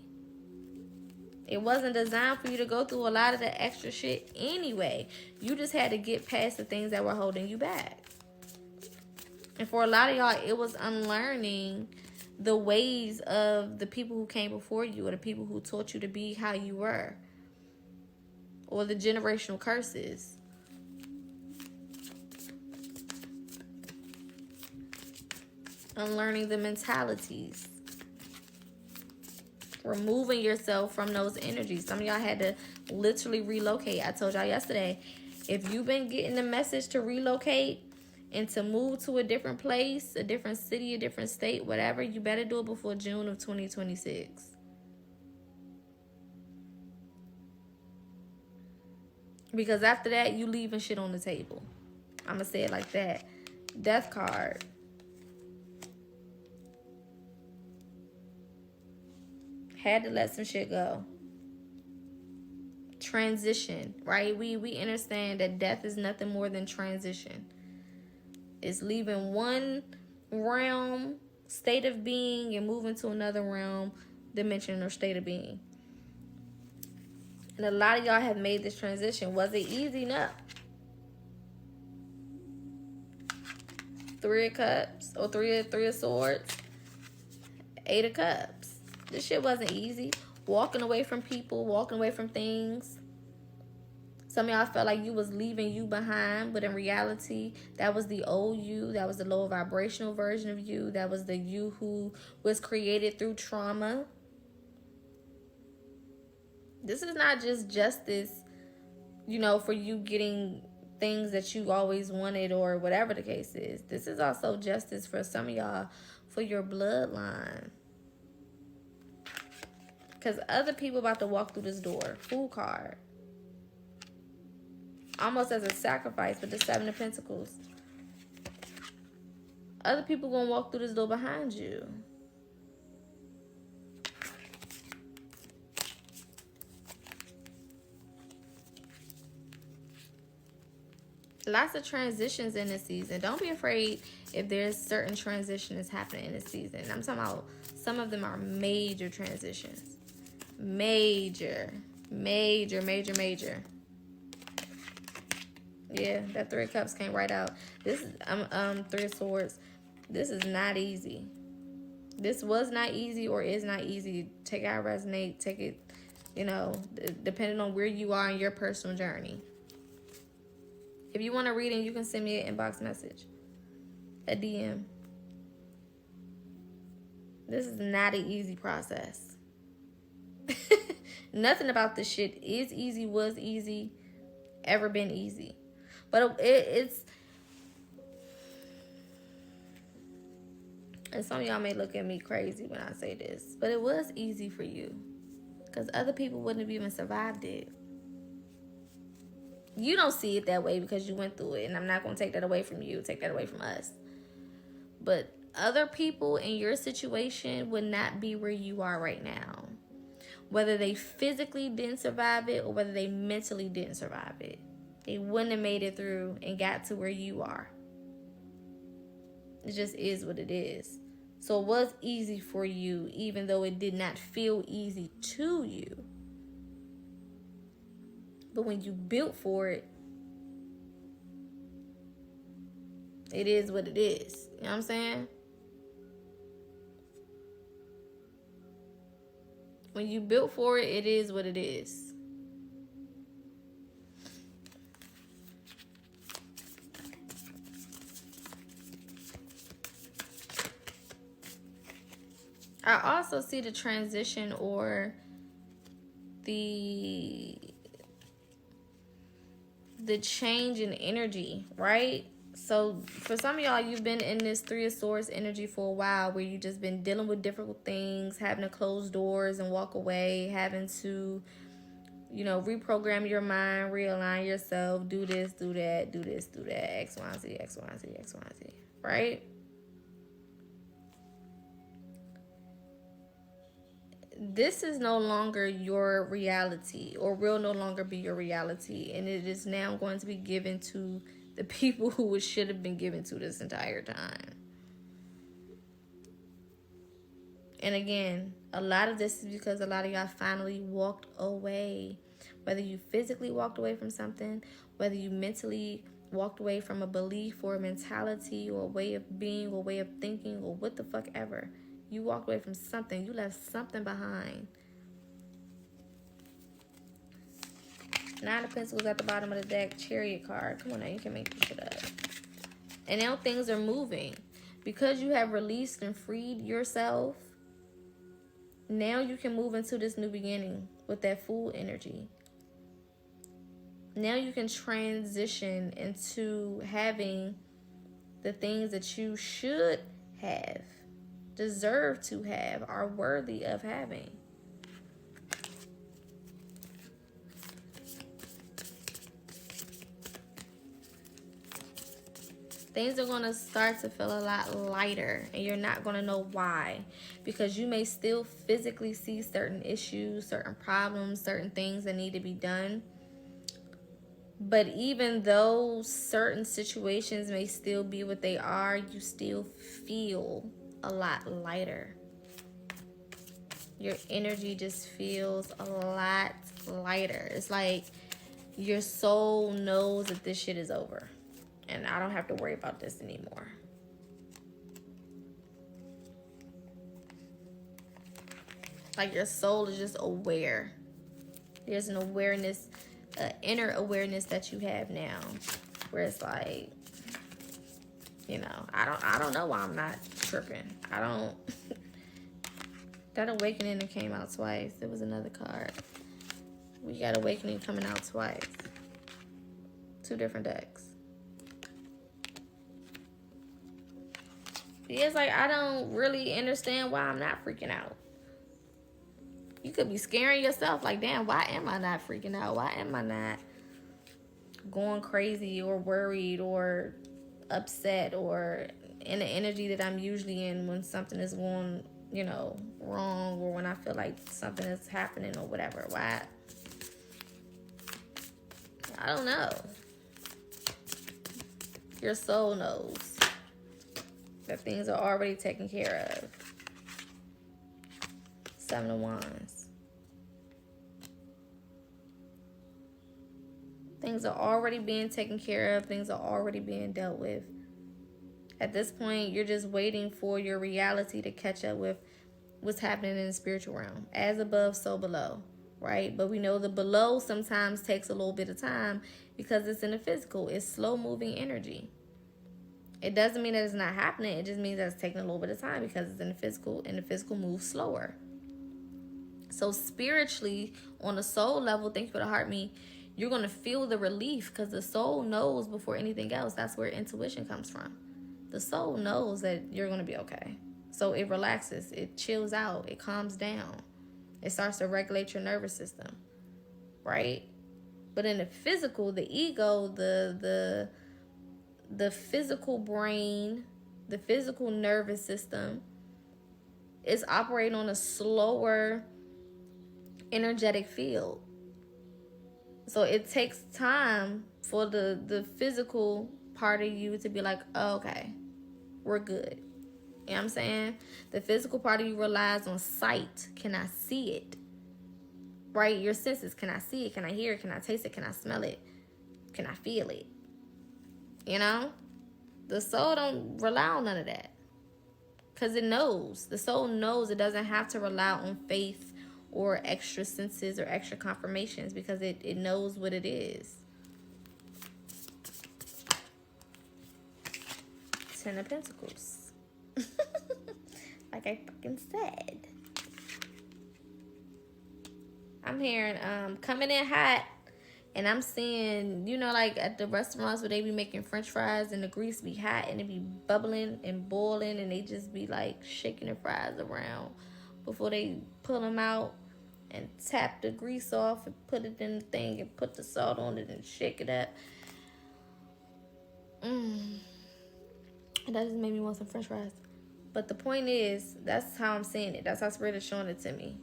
Speaker 1: It wasn't designed for you to go through a lot of the extra shit anyway. You just had to get past the things that were holding you back. And for a lot of y'all, it was unlearning the ways of the people who came before you, or the people who taught you to be how you were, or the generational curses. Unlearning the mentalities. Removing yourself from those energies. Some of y'all had to literally relocate. I told y'all yesterday, if you've been getting the message to relocate and to move to a different place, a different city, a different state, whatever, you better do it before June of 2026. Because after that, you leaving shit on the table. I'm going to say it like that. Death card. Had to let some shit go. Transition, right? We understand that death is nothing more than transition. It's leaving one realm, state of being, and moving to another realm, dimension, or state of being. And a lot of y'all have made this transition. Was it easy? No. Three of Cups, or three of Swords, Eight of Cups. This shit wasn't easy. Walking away from people, walking away from things. Some of y'all felt like you was leaving you behind, but in reality, that was the old you. That was the lower vibrational version of you. That was the you who was created through trauma. This is not just justice, you know, for you getting things that you always wanted or whatever the case is. This is also justice for some of y'all for your bloodline. Because other people about to walk through this door. Fool card. Almost as a sacrifice with the Seven of Pentacles. Other people gonna walk through this door behind you. Lots of transitions in this season. Don't be afraid if there's certain transitions happening in this season. I'm talking about some of them are major transitions. Major. Major, major, major. Yeah, that Three of Cups came right out. This is Three of Swords. This is not easy. This was not easy or is not easy. Take it how it resonate. Take it, you know, depending on where you are in your personal journey. If you want a reading, you can send me an inbox message, a DM. This is not an easy process. Nothing about this shit is easy, was easy, ever been easy. But it's... And some of y'all may look at me crazy when I say this, but it was easy for you. Because other people wouldn't have even survived it. You don't see it that way because you went through it. And I'm not going to take that away from you. Take that away from us. But other people in your situation would not be where you are right now. Whether they physically didn't survive it or whether they mentally didn't survive it. They wouldn't have made it through and got to where you are. It just is what it is. So it was easy for you, even though it did not feel easy to you. But when you built for it, it is what it is. You know what I'm saying? When you built for it, it is what it is. I also see the transition or the change in energy, right? So for some of y'all, you've been in this Three of Swords energy for a while where you've just been dealing with difficult things, having to close doors and walk away, having to, you know, reprogram your mind, realign yourself, do this, do that, do this, do that, X, Y, Z, X, Y, Z, X, Y, Z, right? This is no longer your reality, or will no longer be your reality, and it is now going to be given to the people who it should have been given to this entire time. And again, a lot of this is because a lot of y'all finally walked away. Whether you physically walked away from something, whether you mentally walked away from a belief or a mentality or a way of being or a way of thinking or what the fuck ever. You walked away from something. You left something behind. Nine of Pentacles at the bottom of the deck. Chariot card. Come on now, you can make this shit up. And now things are moving. Because you have released and freed yourself, now you can move into this new beginning with that Fool energy. Now you can transition into having the things that you should have, deserve to have, are worthy of having. Things are going to start to feel a lot lighter, and you're not going to know why, because you may still physically see certain issues, certain problems, certain things that need to be done. But even though certain situations may still be what they are, you still feel a lot lighter. Your energy just feels a lot lighter. It's like your soul knows that this shit is over. And I don't have to worry about this anymore. Like your soul is just aware. There's an awareness, inner awareness that you have now. Where it's like, you know, I don't know why I'm not tripping. I don't. That awakening that came out twice. There was another card. We got awakening coming out twice. 2 different decks. Yeah, it's like I don't really understand why I'm not freaking out. You could be scaring yourself like, damn, why am I not freaking out? Why am I not going crazy or worried or upset or in the energy that I'm usually in when something is going, wrong, or when I feel like something is happening or whatever? Why? I don't know. Your soul knows that things are already taken care of. 7 of Wands. Things are already being taken care of. Things are already being dealt with. At this point, you're just waiting for your reality to catch up with what's happening in the spiritual realm. As above, so below, right? But we know the below sometimes takes a little bit of time because it's in the physical. It's slow-moving energy. It doesn't mean that it's not happening. It just means that it's taking a little bit of time because it's in the physical, and the physical moves slower. So spiritually, on the soul level, thank you for the heart me, you're going to feel the relief because the soul knows before anything else. That's where intuition comes from. The soul knows that you're going to be okay. So it relaxes, it chills out, it calms down. It starts to regulate your nervous system, right? But in the physical, the ego, the physical brain, the physical nervous system is operating on a slower energetic field. So it takes time for the physical part of you to be like, oh, okay, we're good. You know what I'm saying? The physical part of you relies on sight. Can I see it? Right? Your senses. Can I see it? Can I hear it? Can I taste it? Can I smell it? Can I feel it? You know? The soul don't rely on none of that. Because it knows. The soul knows it doesn't have to rely on faith or extra senses or extra confirmations because it knows what it is. 10 of Pentacles. Like I fucking said. I'm hearing coming in hot, and I'm seeing, like at the restaurants where they be making french fries and the grease be hot and it be bubbling and boiling and they just be like shaking the fries around before they pull them out and tap the grease off and put it in the thing and put the salt on it and shake it up. That just made me want some french fries. But the point is, that's how I'm seeing it. That's how Spirit is showing it to me.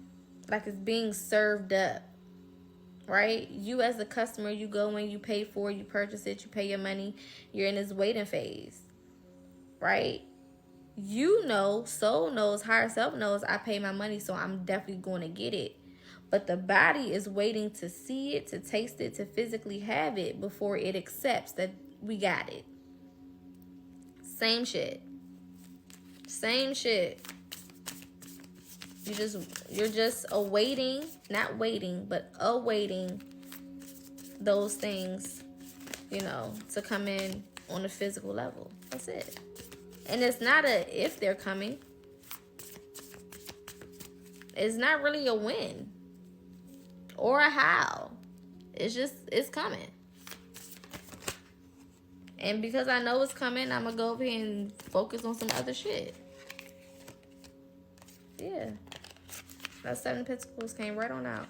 Speaker 1: Like it's being served up. Right? You as a customer, you go in, you pay for it, you purchase it, you pay your money. You're in this waiting phase. Right? You know, soul knows, higher self knows, I pay my money, so I'm definitely going to get it. But the body is waiting to see it, to taste it, to physically have it before it accepts that we got it. Same shit. Same shit. You're just awaiting, not waiting, but awaiting those things, to come in on a physical level. That's it. And it's not a if they're coming. It's not really a when or a how. It's coming. And because I know it's coming, I'm going to go over here and focus on some other shit. Yeah. That 7 of Pentacles came right on out.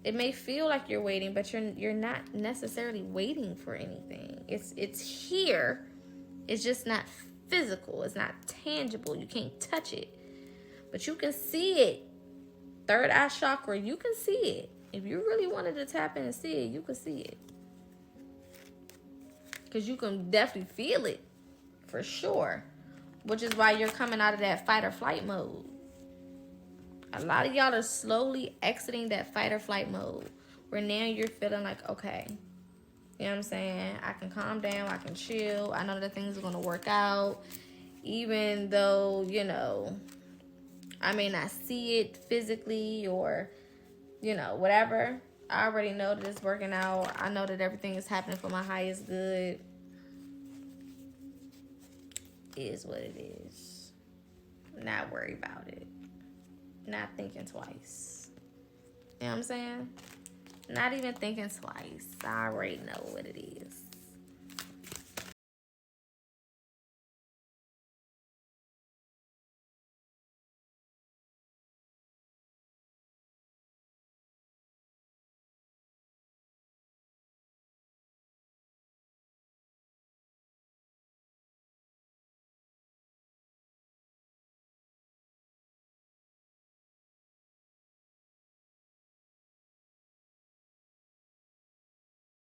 Speaker 1: It may feel like you're waiting, but you're not necessarily waiting for anything. It's here. It's just not physical. It's not tangible. You can't touch it. But you can see it. Third eye chakra, you can see it. If you really wanted to tap in and see it, you can see it. Because you can definitely feel it. For sure. Which is why you're coming out of that fight or flight mode. A lot of y'all are slowly exiting that fight or flight mode. Where now you're feeling like, okay. You know what I'm saying? I can calm down. I can chill. I know that things are going to work out. Even though, I may not see it physically or, whatever. I already know that it's working out. I know that everything is happening for my highest good. It is what it is. Not worry about it. Not thinking twice. You know what I'm saying? Not even thinking twice. I already know what it is.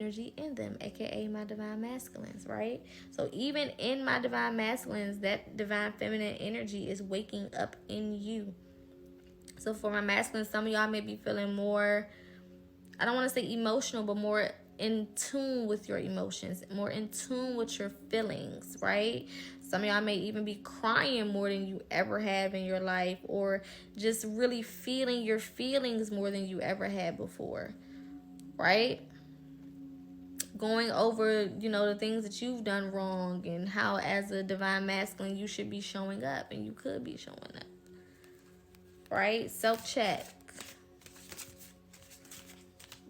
Speaker 1: energy in them, aka my divine masculines, right? So even in my divine masculines, that divine feminine energy is waking up in you. So for my masculines, some of y'all may be feeling more, I don't want to say emotional, but more in tune with your emotions, more in tune with your feelings, right? Some of y'all may even be crying more than you ever have in your life, or just really feeling your feelings more than you ever had before, right? Going over, the things that you've done wrong and how as a divine masculine you should be showing up and you could be showing up, right? Self-check.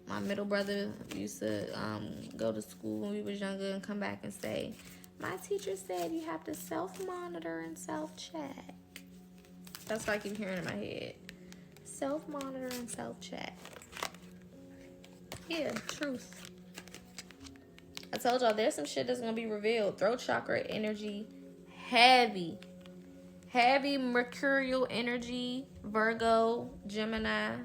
Speaker 1: My middle brother used to go to school when we was younger and come back and say, my teacher said you have to self-monitor and self-check. That's what I keep hearing in my head. Self-monitor and self-check. Yeah, truth. I told y'all there's some shit that's going to be revealed. Throat chakra energy, heavy. Heavy mercurial energy, Virgo, Gemini.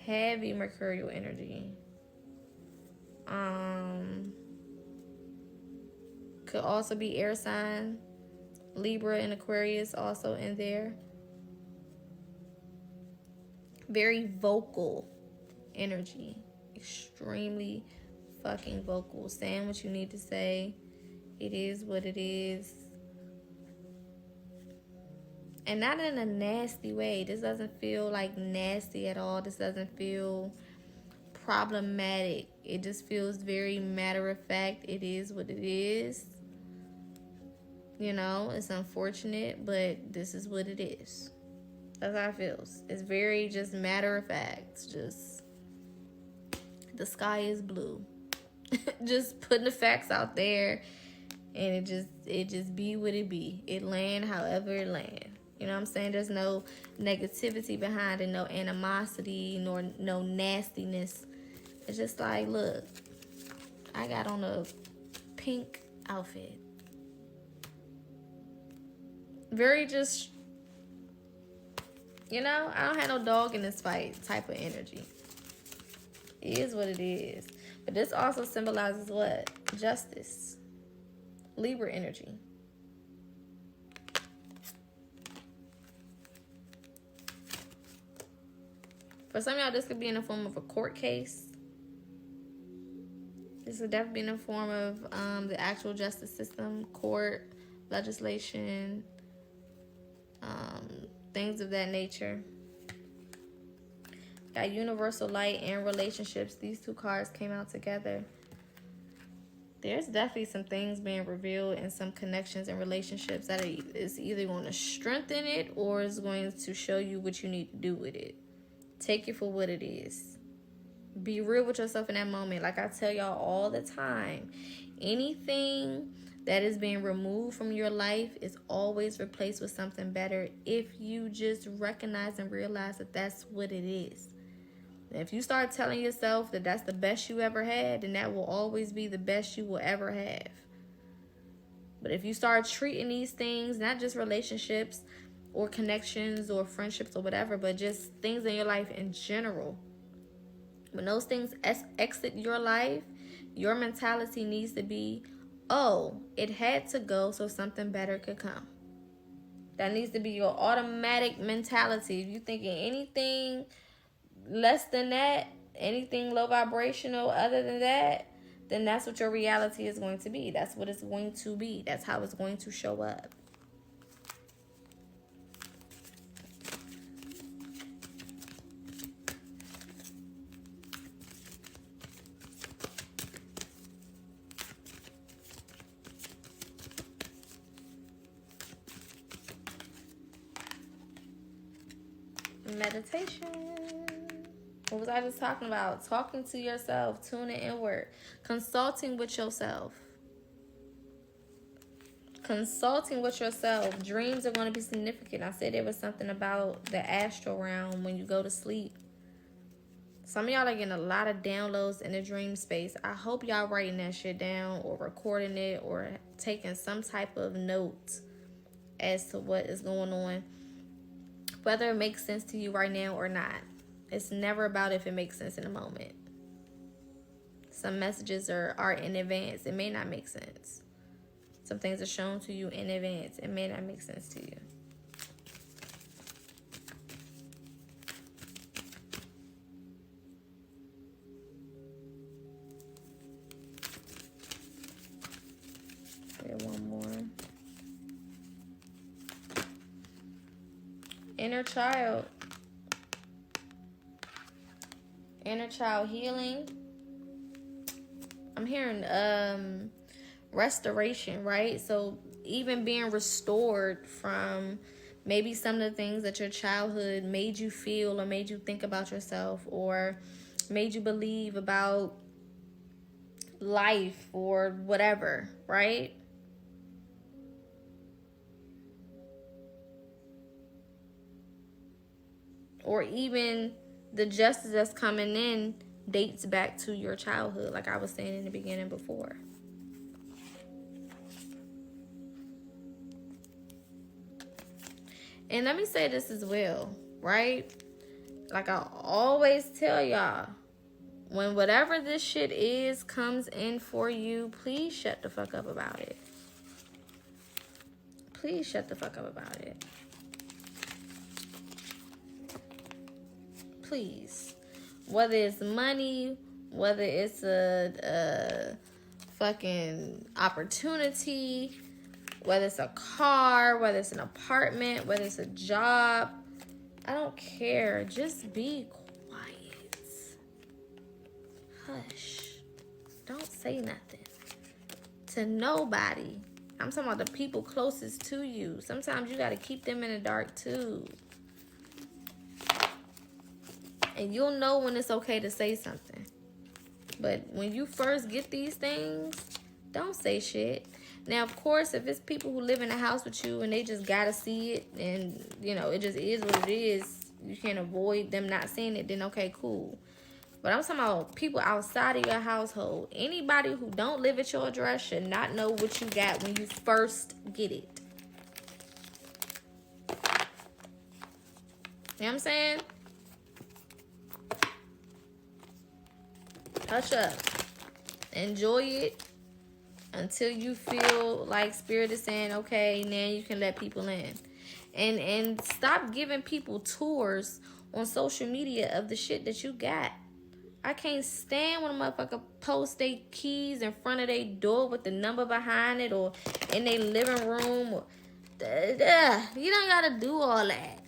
Speaker 1: Heavy mercurial energy. Could also be air sign, Libra and Aquarius also in there. Very vocal energy. Extremely fucking vocal. Saying what you need to say. It is what it is. And not in a nasty way. This doesn't feel like nasty at all. This doesn't feel problematic. It just feels very matter of fact. It is what it is. It's unfortunate, but this is what it is. That's how it feels. It's very just matter of fact. Just the sky is blue. Just putting the facts out there, and it just be what it be. It land however it land. You know what I'm saying? There's no negativity behind it, no animosity, nor no nastiness. It's just like, look, I got on a pink outfit. Very just, I don't have no dog in this fight type of energy. It is what it is. But this also symbolizes what? Justice. Libra energy. For some of y'all, this could be in the form of a court case. This would definitely be in the form of the actual justice system, court, legislation, things of that nature. Got universal light and relationships. These two cards came out together. There's definitely some things being revealed and some connections and relationships that is either going to strengthen it or is going to show you what you need to do with it. Take it for what it is. Be real with yourself in that moment. Like I tell y'all all the time, anything that is being removed from your life is always replaced with something better if you just recognize and realize that that's what it is. And if you start telling yourself that that's the best you ever had, then that will always be the best you will ever have. But if you start treating these things, not just relationships or connections or friendships or whatever, but just things in your life in general, when those things exit your life, your mentality needs to be, oh, it had to go so something better could come. That needs to be your automatic mentality. If you're thinking anything less than that, anything low vibrational other than that, then that's what your reality is going to be. That's what it's going to be. That's how it's going to show up. Meditation. What was I just talking about? Talking to yourself, tuning inward, consulting with yourself. Consulting with yourself. Dreams are going to be significant. I said there was something about the astral realm when you go to sleep. Some of y'all are getting a lot of downloads in the dream space. I hope y'all writing that shit down or recording it or taking some type of note as to what is going on. Whether it makes sense to you right now or not. It's never about if it makes sense in the moment. Some messages are in advance. It may not make sense. Some things are shown to you in advance. It may not make sense to you. One more. Inner child. Inner child healing. I'm hearing restoration, right? So even being restored from maybe some of the things that your childhood made you feel or made you think about yourself or made you believe about life or whatever, right? Or even the justice that's coming in dates back to your childhood, like I was saying in the beginning before. And let me say this as well, right? Like I always tell y'all, when whatever this shit is comes in for you, please shut the fuck up about it. Please shut the fuck up about it. Please. Whether it's money, whether it's a fucking opportunity, whether it's a car, whether it's an apartment, whether it's a job, I don't care. Just be quiet. Hush. Don't say nothing to nobody. I'm talking about the people closest to you. Sometimes you got to keep them in the dark too. And you'll know when it's okay to say something. But when you first get these things, don't say shit. Now, of course, if it's people who live in a house with you and they just gotta see it and, you know, it just is what it is, you can't avoid them not seeing it, then okay, cool. But I'm talking about people outside of your household. Anybody who don't live at your address should not know what you got when you first get it. You know what I'm saying? Hush up. Enjoy it until you feel like Spirit is saying, okay, now you can let people in. And stop giving people tours on social media of the shit that you got. I can't stand when a motherfucker post their keys in front of their door with the number behind it or in their living room. Or, you don't gotta do all that.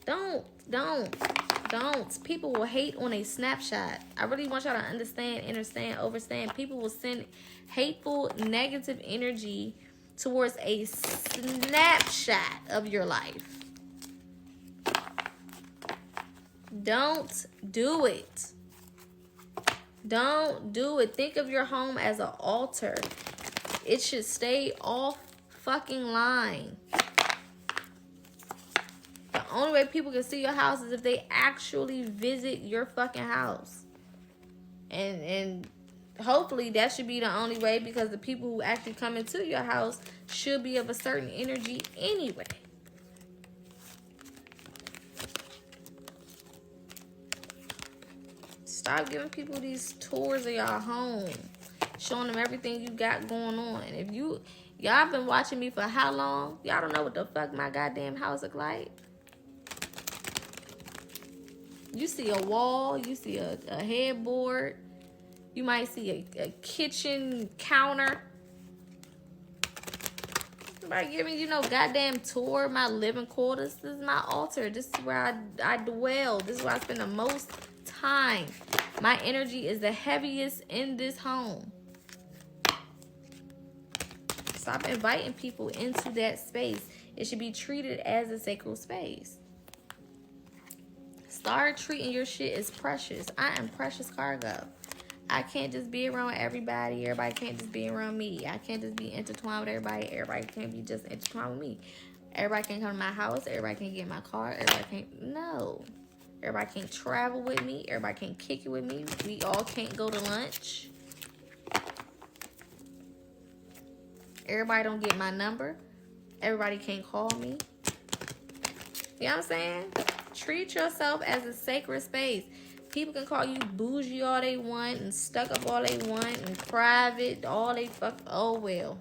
Speaker 1: Don't. People will hate on a snapshot. I really want y'all to understand. People will send hateful, negative energy towards a snapshot of your life. Don't do it. Don't do it. Think of your home as an altar. It should stay off fucking line. The only way people can see your house is if they actually visit your fucking house. And hopefully that should be the only way, because the people who actually come into your house should be of a certain energy anyway. Stop giving people these tours of your home, showing them everything you got going on. If y'all been watching me for how long? Y'all don't know what the fuck my goddamn house look like. You see a wall, you see a headboard, you might see a kitchen counter. Nobody giving you no goddamn tour. My living quarters, this is my altar. This is where I dwell. This is where I spend the most time. My energy is the heaviest in this home. Stop inviting people into that space. It should be treated as a sacred space. Start treating your shit as precious. I am precious cargo. I can't just be around everybody. Everybody can't just be around me. I can't just be intertwined with everybody. Everybody can't be just intertwined with me. Everybody can't come to my house. Everybody can't get in my car. Everybody can't. No. Everybody can't travel with me. Everybody can't kick it with me. We all can't go to lunch. Everybody don't get my number. Everybody can't call me. You know what I'm saying? Treat yourself as a sacred space. People can call you bougie all they want and stuck up all they want and private all they fuck. Oh well.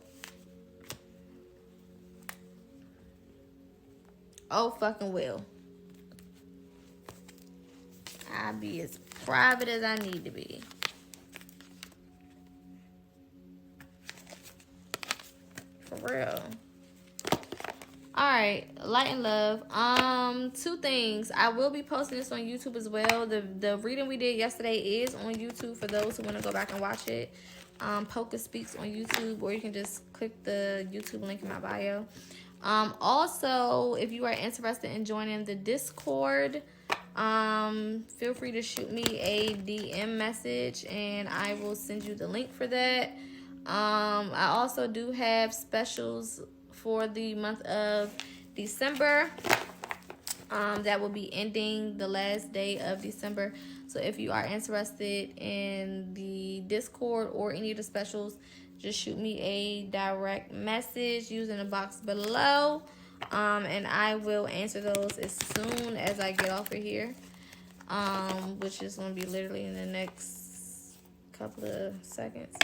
Speaker 1: Oh fucking well. I'll be as private as I need to be. For real. Alright, light and love. Two things. I will be posting this on YouTube as well. The reading we did yesterday is on YouTube for those who want to go back and watch it. PocaSPEAKS on YouTube, or you can just click the YouTube link in my bio. Also, if you are interested in joining the Discord, feel free to shoot me a DM message and I will send you the link for that. I also do have specials for the month of December. That will be ending the last day of December. So if you are interested in the Discord or any of the specials, just shoot me a direct message using the box below. And I will answer those as soon as I get off of here. Which is going to be literally in the next couple of seconds.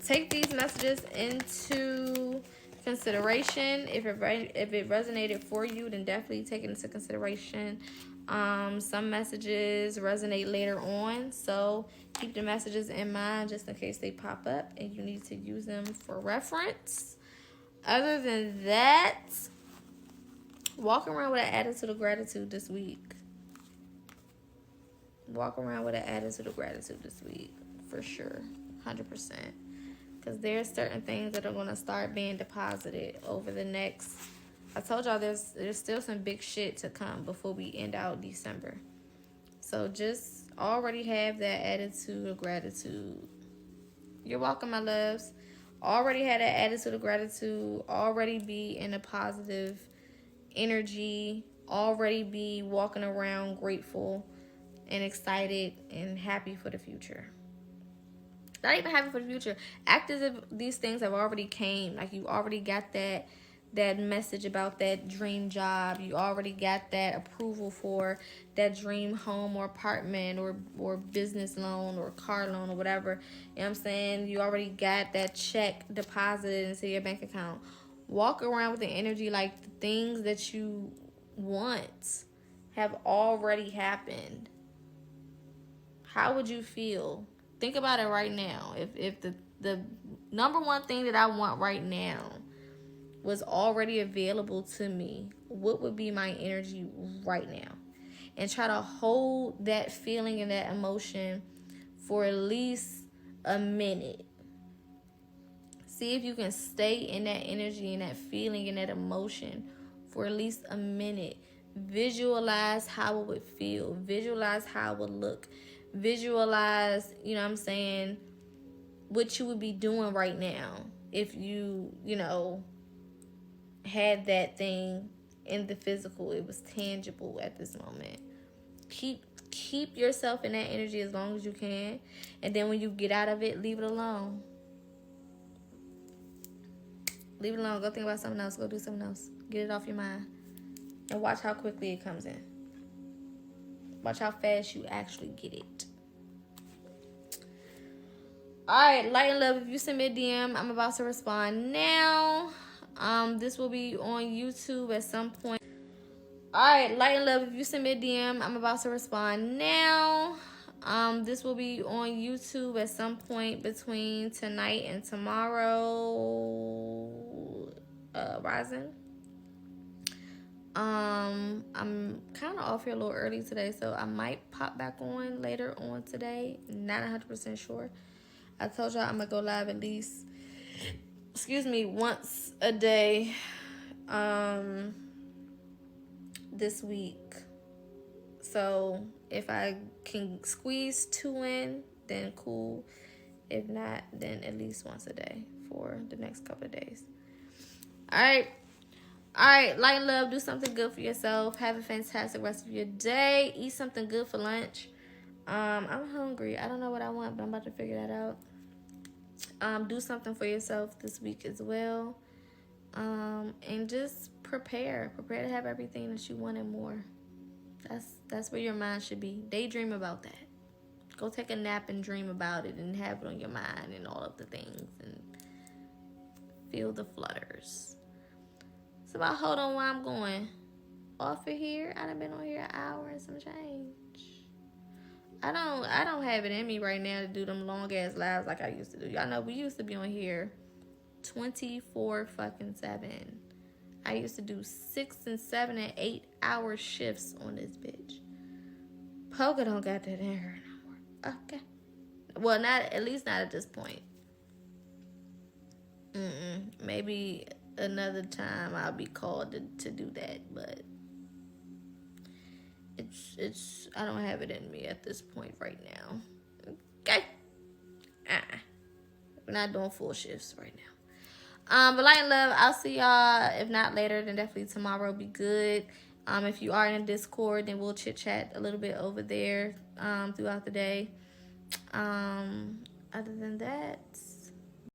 Speaker 1: Take these messages into consideration. If it resonated for you, then definitely take it into consideration. Some messages resonate later on, so keep the messages in mind just in case they pop up and you need to use them for reference. Other than that, walk around with an attitude of gratitude this week. Walk around with an attitude of gratitude this week, for sure, 100%. Because there's certain things that are going to start being deposited over the next... I told y'all there's still some big shit to come before we end out December. So just already have that attitude of gratitude. You're welcome, my loves. Already had that attitude of gratitude. Already be in a positive energy. Already be walking around grateful and excited and happy for the future. Not even happy for the future. Act as if these things have already came. Like you already got that message about that dream job. You already got that approval for that dream home or apartment or business loan or car loan or whatever. You know what I'm saying? You already got that check deposited into your bank account. Walk around with the energy like the things that you want have already happened. How would you feel? Think about it right now. If the number one thing that I want right now was already available to me, what would be my energy right now? And try to hold that feeling and that emotion for at least a minute. See if you can stay in that energy and that feeling and that emotion for at least a minute. Visualize how it would feel. Visualize how it would look. Visualize, you know what I'm saying, what you would be doing right now if you had that thing in the physical. It was tangible at this moment. Keep yourself in that energy as long as you can, and then when you get out of it, leave it alone. Leave it alone. Go think about something else. Go do something else. Get it off your mind, and watch how quickly it comes in. Watch how fast you actually get it. Alright, light and love. If you send me a DM, I'm about to respond now. This will be on YouTube at some point. Alright, light and love. If you send me a DM, I'm about to respond now. This will be on YouTube at some point between tonight and tomorrow rising. I'm kind of off here a little early today, so I might pop back on later on today. Not 100% sure. I told y'all I'm gonna go live at least, once a day this week. So if I can squeeze 2 in, then cool. If not, then at least once a day for the next couple of days. Alright, light and love. Do something good for yourself. Have a fantastic rest of your day. Eat something good for lunch. I'm hungry. I don't know what I want, but I'm about to figure that out. Do something for yourself this week as well. And just prepare to have everything that you want and more. That's where your mind should be. Daydream about that. Go take a nap and dream about it and have it on your mind and all of the things and feel the flutters. So about hold on where I'm going. Off of here, I done been on here an hour and some change. I don't have it in me right now to do them long ass lives like I used to do. Y'all know we used to be on here 24/7. I used to do 6 and 7 and 8 hour shifts on this bitch. Poca don't got that in her no more. Okay. Well, not at least not at this point. Maybe another time I'll be called to do that, but it's I don't have it in me at this point right now. Okay. We're not doing full shifts right now. But light and love, I'll see y'all. If not later, then definitely tomorrow be good. If you are in a Discord, then we'll chit chat a little bit over there throughout the day. Other than that,